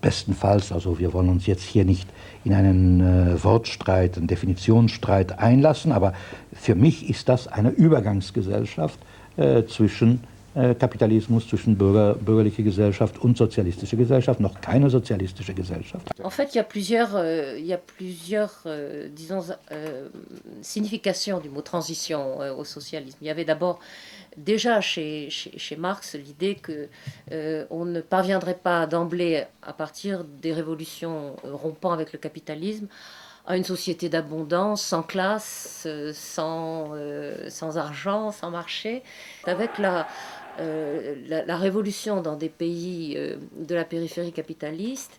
bestenfalls, also wir wollen uns jetzt hier nicht in einen Wortstreit, einen Definitionsstreit einlassen, aber für mich ist das eine Übergangsgesellschaft zwischen Kapitalismus, zwischen bürgerliche Gesellschaft und sozialistische Gesellschaft, noch keine sozialistische Gesellschaft. En fait, il y a plusieurs disons, significations du mot transition au socialisme. Il y avait d'abord déjà chez Marx l'idée qu'on ne parviendrait pas d'emblée, à partir des révolutions rompant avec le capitalisme, à une société d'abondance, sans classe, sans argent, sans marché. Avec la révolution dans des pays de la périphérie capitaliste,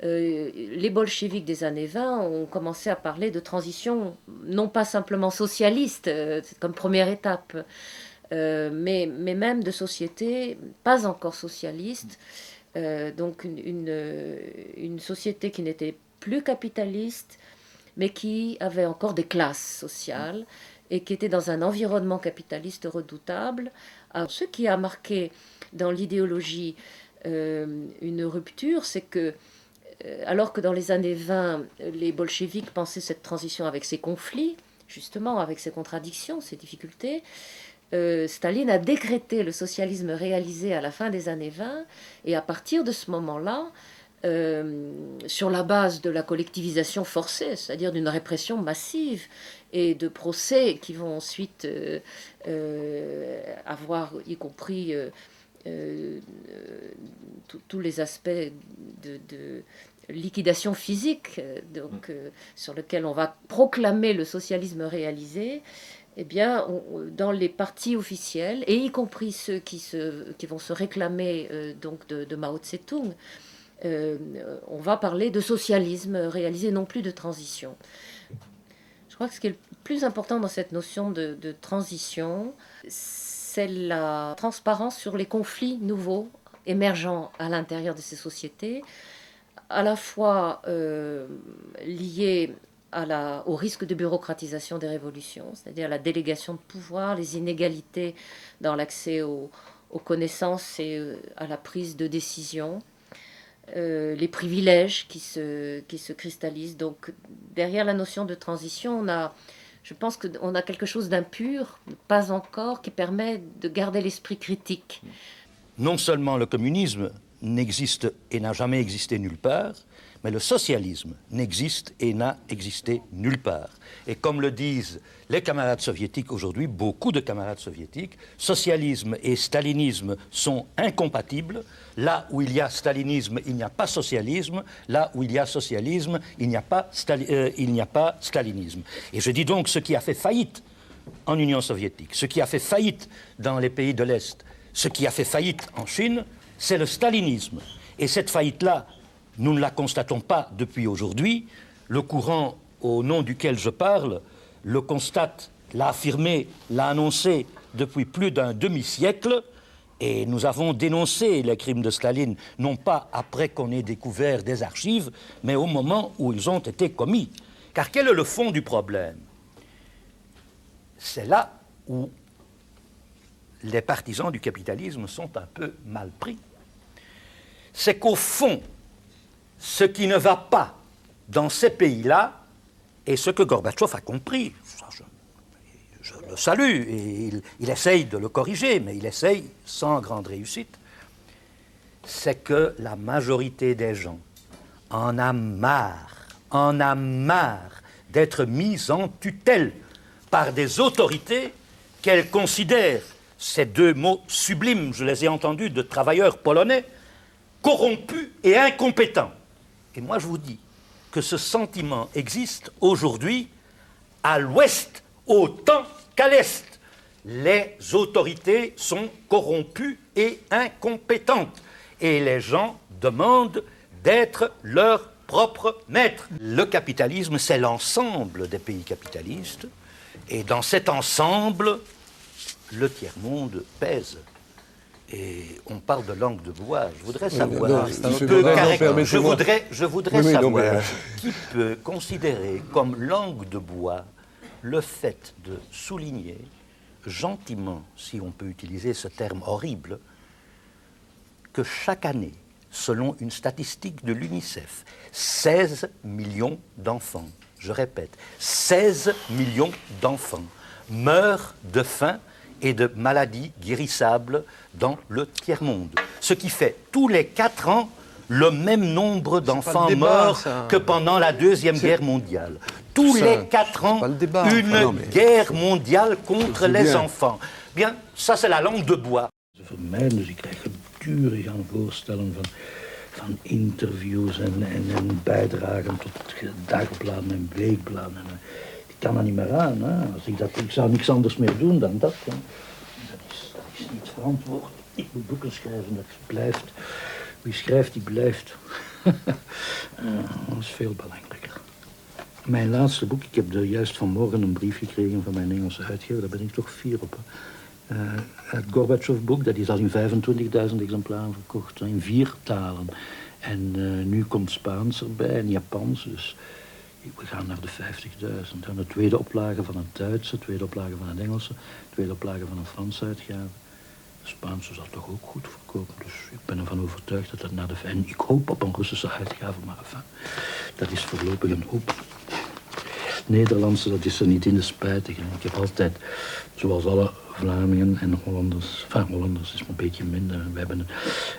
les bolcheviks des années 20 ont commencé à parler de transition, non pas simplement socialiste, comme première étape, mais même de société pas encore socialiste, donc une société qui n'était plus capitaliste, mais qui avait encore des classes sociales et qui était dans un environnement capitaliste redoutable. Alors, ce qui a marqué dans l'idéologie une rupture, c'est que, alors que dans les années 20, les bolcheviks pensaient cette transition avec ses conflits, justement avec ses contradictions, ses difficultés, Staline a décrété le socialisme réalisé à la fin des années 20, et à partir de ce moment-là, sur la base de la collectivisation forcée, c'est-à-dire d'une répression massive et de procès qui vont ensuite avoir, y compris tous les aspects de liquidation physique, donc, sur lequel on va proclamer le socialisme réalisé. Eh bien, dans les partis officiels, et y compris ceux qui vont se réclamer donc de Mao Tse-tung, on va parler de socialisme réalisé, non plus de transition. Je crois que ce qui est le plus important dans cette notion de transition, c'est la transparence sur les conflits nouveaux émergents à l'intérieur de ces sociétés, à la fois liés au risque de bureaucratisation des révolutions, c'est-à-dire la délégation de pouvoir, les inégalités dans l'accès aux connaissances et à la prise de décision, les privilèges qui se cristallisent. Donc derrière la notion de transition, je pense qu'on a quelque chose d'impur, pas encore, qui permet de garder l'esprit critique. Non seulement le communisme n'existe et n'a jamais existé nulle part, mais le socialisme n'existe et n'a existé nulle part. Et comme le disent les camarades soviétiques aujourd'hui, beaucoup de camarades soviétiques, socialisme et stalinisme sont incompatibles. Là où il y a stalinisme, il n'y a pas socialisme. Là où il y a socialisme, il n'y a pas stalinisme. Et je dis donc ce qui a fait faillite en Union soviétique, ce qui a fait faillite dans les pays de l'Est, ce qui a fait faillite en Chine, c'est le stalinisme. Et cette faillite-là, nous ne la constatons pas depuis aujourd'hui. Le courant au nom duquel je parle le constate, l'a affirmé, l'a annoncé depuis plus d'un demi-siècle. Et nous avons dénoncé les crimes de Staline, non pas après qu'on ait découvert des archives, mais au moment où ils ont été commis. Car quel est le fond du problème? C'est là où les partisans du capitalisme sont un peu mal pris. C'est qu'au fond, ce qui ne va pas dans ces pays-là, et ce que Gorbatchev a compris, je le salue, et il essaye de le corriger, mais il essaye sans grande réussite, c'est que la majorité des gens en a marre d'être mise en tutelle par des autorités qu'elle considère, ces deux mots sublimes, je les ai entendus de travailleurs polonais, corrompus et incompétents. Et moi je vous dis que ce sentiment existe aujourd'hui à l'ouest autant qu'à l'est. Les autorités sont corrompues et incompétentes. Et les gens demandent d'être leurs propres maîtres. Le capitalisme, c'est l'ensemble des pays capitalistes. Et dans cet ensemble, le tiers-monde pèse. Et on parle de langue de bois. Je voudrais savoir, savoir qui peut considérer comme langue de bois le fait de souligner gentiment, si on peut utiliser ce terme horrible, que chaque année, selon une statistique de l'UNICEF, 16 millions d'enfants, je répète, 16 millions d'enfants meurent de faim et de maladies guérissables dans le tiers-monde. Ce qui fait tous les 4 ans le même nombre d'enfants morts que pendant la Deuxième Guerre mondiale. Tous les 4 ans, une guerre mondiale contre les enfants. Bien, ça c'est la langue de bois. Vermijden, dus ik krijg gedurig aan voorstellen van interviews en bijdragen tot dagbladen en weekbladen. Ik kan er niet meer aan. Hè. Ik zou niks anders meer doen dan dat. Hè. Dat is niet verantwoord. Ik moet boeken schrijven, dat blijft. Wie schrijft, die blijft. Dat is veel belangrijker. Mijn laatste boek, ik heb juist vanmorgen een brief gekregen van mijn Engelse uitgever, daar ben ik toch fier op. Het Gorbachev-boek, dat is al in 25.000 exemplaren verkocht, in 4 talen. En nu komt Spaans erbij en Japans, dus we gaan naar de 50.000. En de tweede oplage van het Duitse, de tweede oplage van het Engelse, de tweede oplage van een Franse uitgave. De Spaanse zal toch ook goed verkopen, dus ik ben ervan overtuigd dat dat naar de... En ik hoop op een Russische uitgave, maar enfin, dat is voorlopig een hoop. Nederlandse, dat is er niet in de spijtige. Ik heb altijd, zoals alle Vlamingen en Hollanders, Hollanders is een beetje minder, we hebben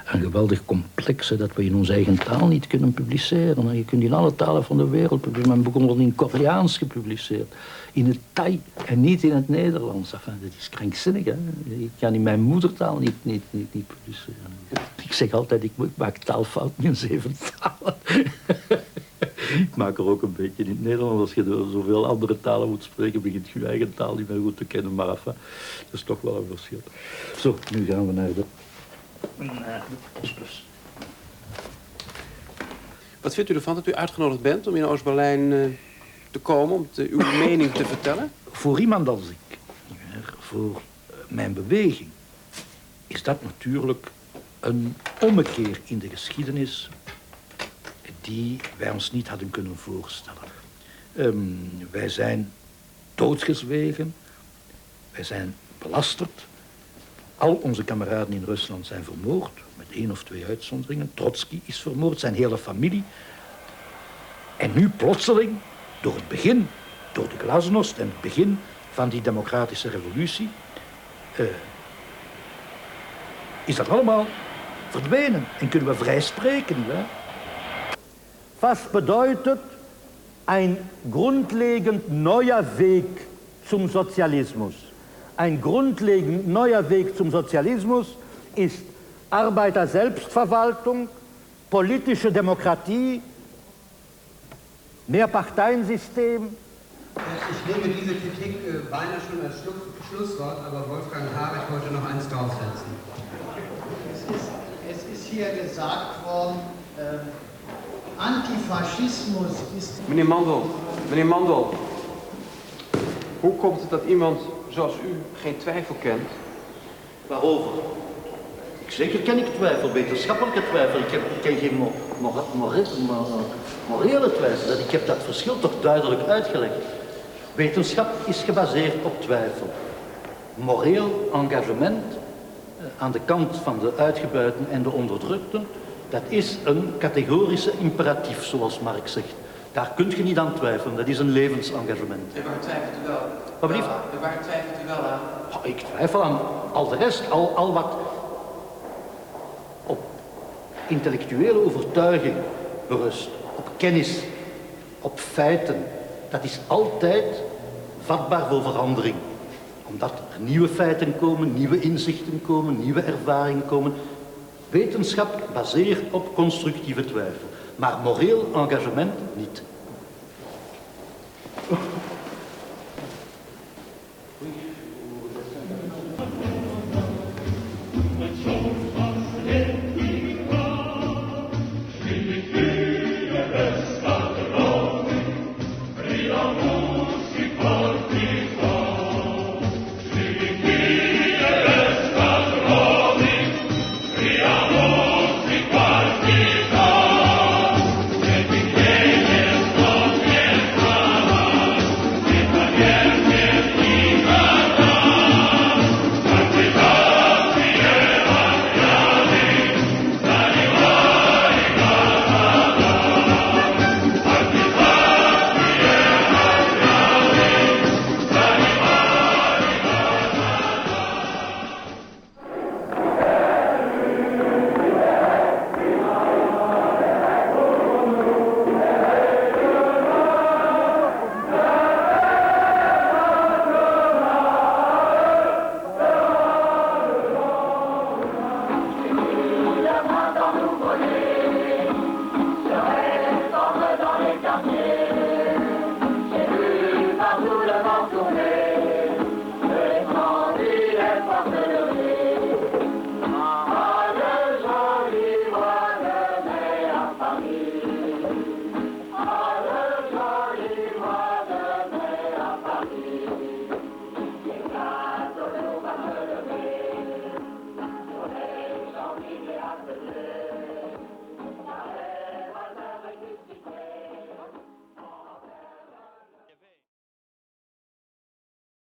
een geweldig complex dat we in onze eigen taal niet kunnen publiceren. Je kunt in alle talen van de wereld publiceren. Mijn boeken worden in Koreaans gepubliceerd, in het Thai en niet in het Nederlands. Dat is krankzinnig, hè. Ik kan in mijn moedertaal niet publiceren. Ik zeg altijd, ik maak taalfouten in 7 talen. Ik maak er ook een beetje in het Nederlands. Als je door zoveel andere talen moet spreken, begint je eigen taal niet meer goed te kennen. Maar enfin, dat is toch wel een verschil. Zo, nu gaan we naar de postbus. Wat vindt u ervan dat u uitgenodigd bent om in Oost-Berlijn te komen, om uw mening te vertellen? Voor iemand als ik, voor mijn beweging, is dat natuurlijk een ommekeer in de geschiedenis die wij ons niet hadden kunnen voorstellen. Wij zijn doodgezwegen, wij zijn belasterd. Al onze kameraden in Rusland zijn vermoord, met 1 of 2 uitzonderingen. Trotsky is vermoord, zijn hele familie. En nu plotseling, door het begin, door de glasnost en het begin van die democratische revolutie, is dat allemaal verdwenen en kunnen we vrij spreken. Hè? Was bedeutet ein grundlegend neuer Weg zum Sozialismus? Ein grundlegend neuer Weg zum Sozialismus ist Arbeiter-Selbstverwaltung, politische Demokratie, Mehrparteiensystem. Ich nehme diese Kritik beinahe schon als Schlusswort, aber Wolfgang Habeck wollte noch eins draufsetzen. Es ist hier gesagt worden, Antifaschismus is... Meneer Mandel, hoe komt het dat iemand zoals u geen twijfel kent? Waarover? Zeker ken ik twijfel, wetenschappelijke twijfel. Ik ken geen morele twijfel. Ik heb dat verschil toch duidelijk uitgelegd. Wetenschap is gebaseerd op twijfel. Moreel engagement aan de kant van de uitgebuiten en de onderdrukten, dat is een categorische imperatief, zoals Marx zegt. Daar kunt je niet aan twijfelen, dat is een levensengagement. En waar twijfelt u wel? Wat blieft? Waar twijfelt u wel aan? Oh, ik twijfel aan al de rest, al wat op intellectuele overtuiging berust, op kennis, op feiten. Dat is altijd vatbaar voor verandering. Omdat er nieuwe feiten komen, nieuwe inzichten komen, nieuwe ervaringen komen. Wetenschap baseert op constructieve twijfel, maar moreel engagement niet.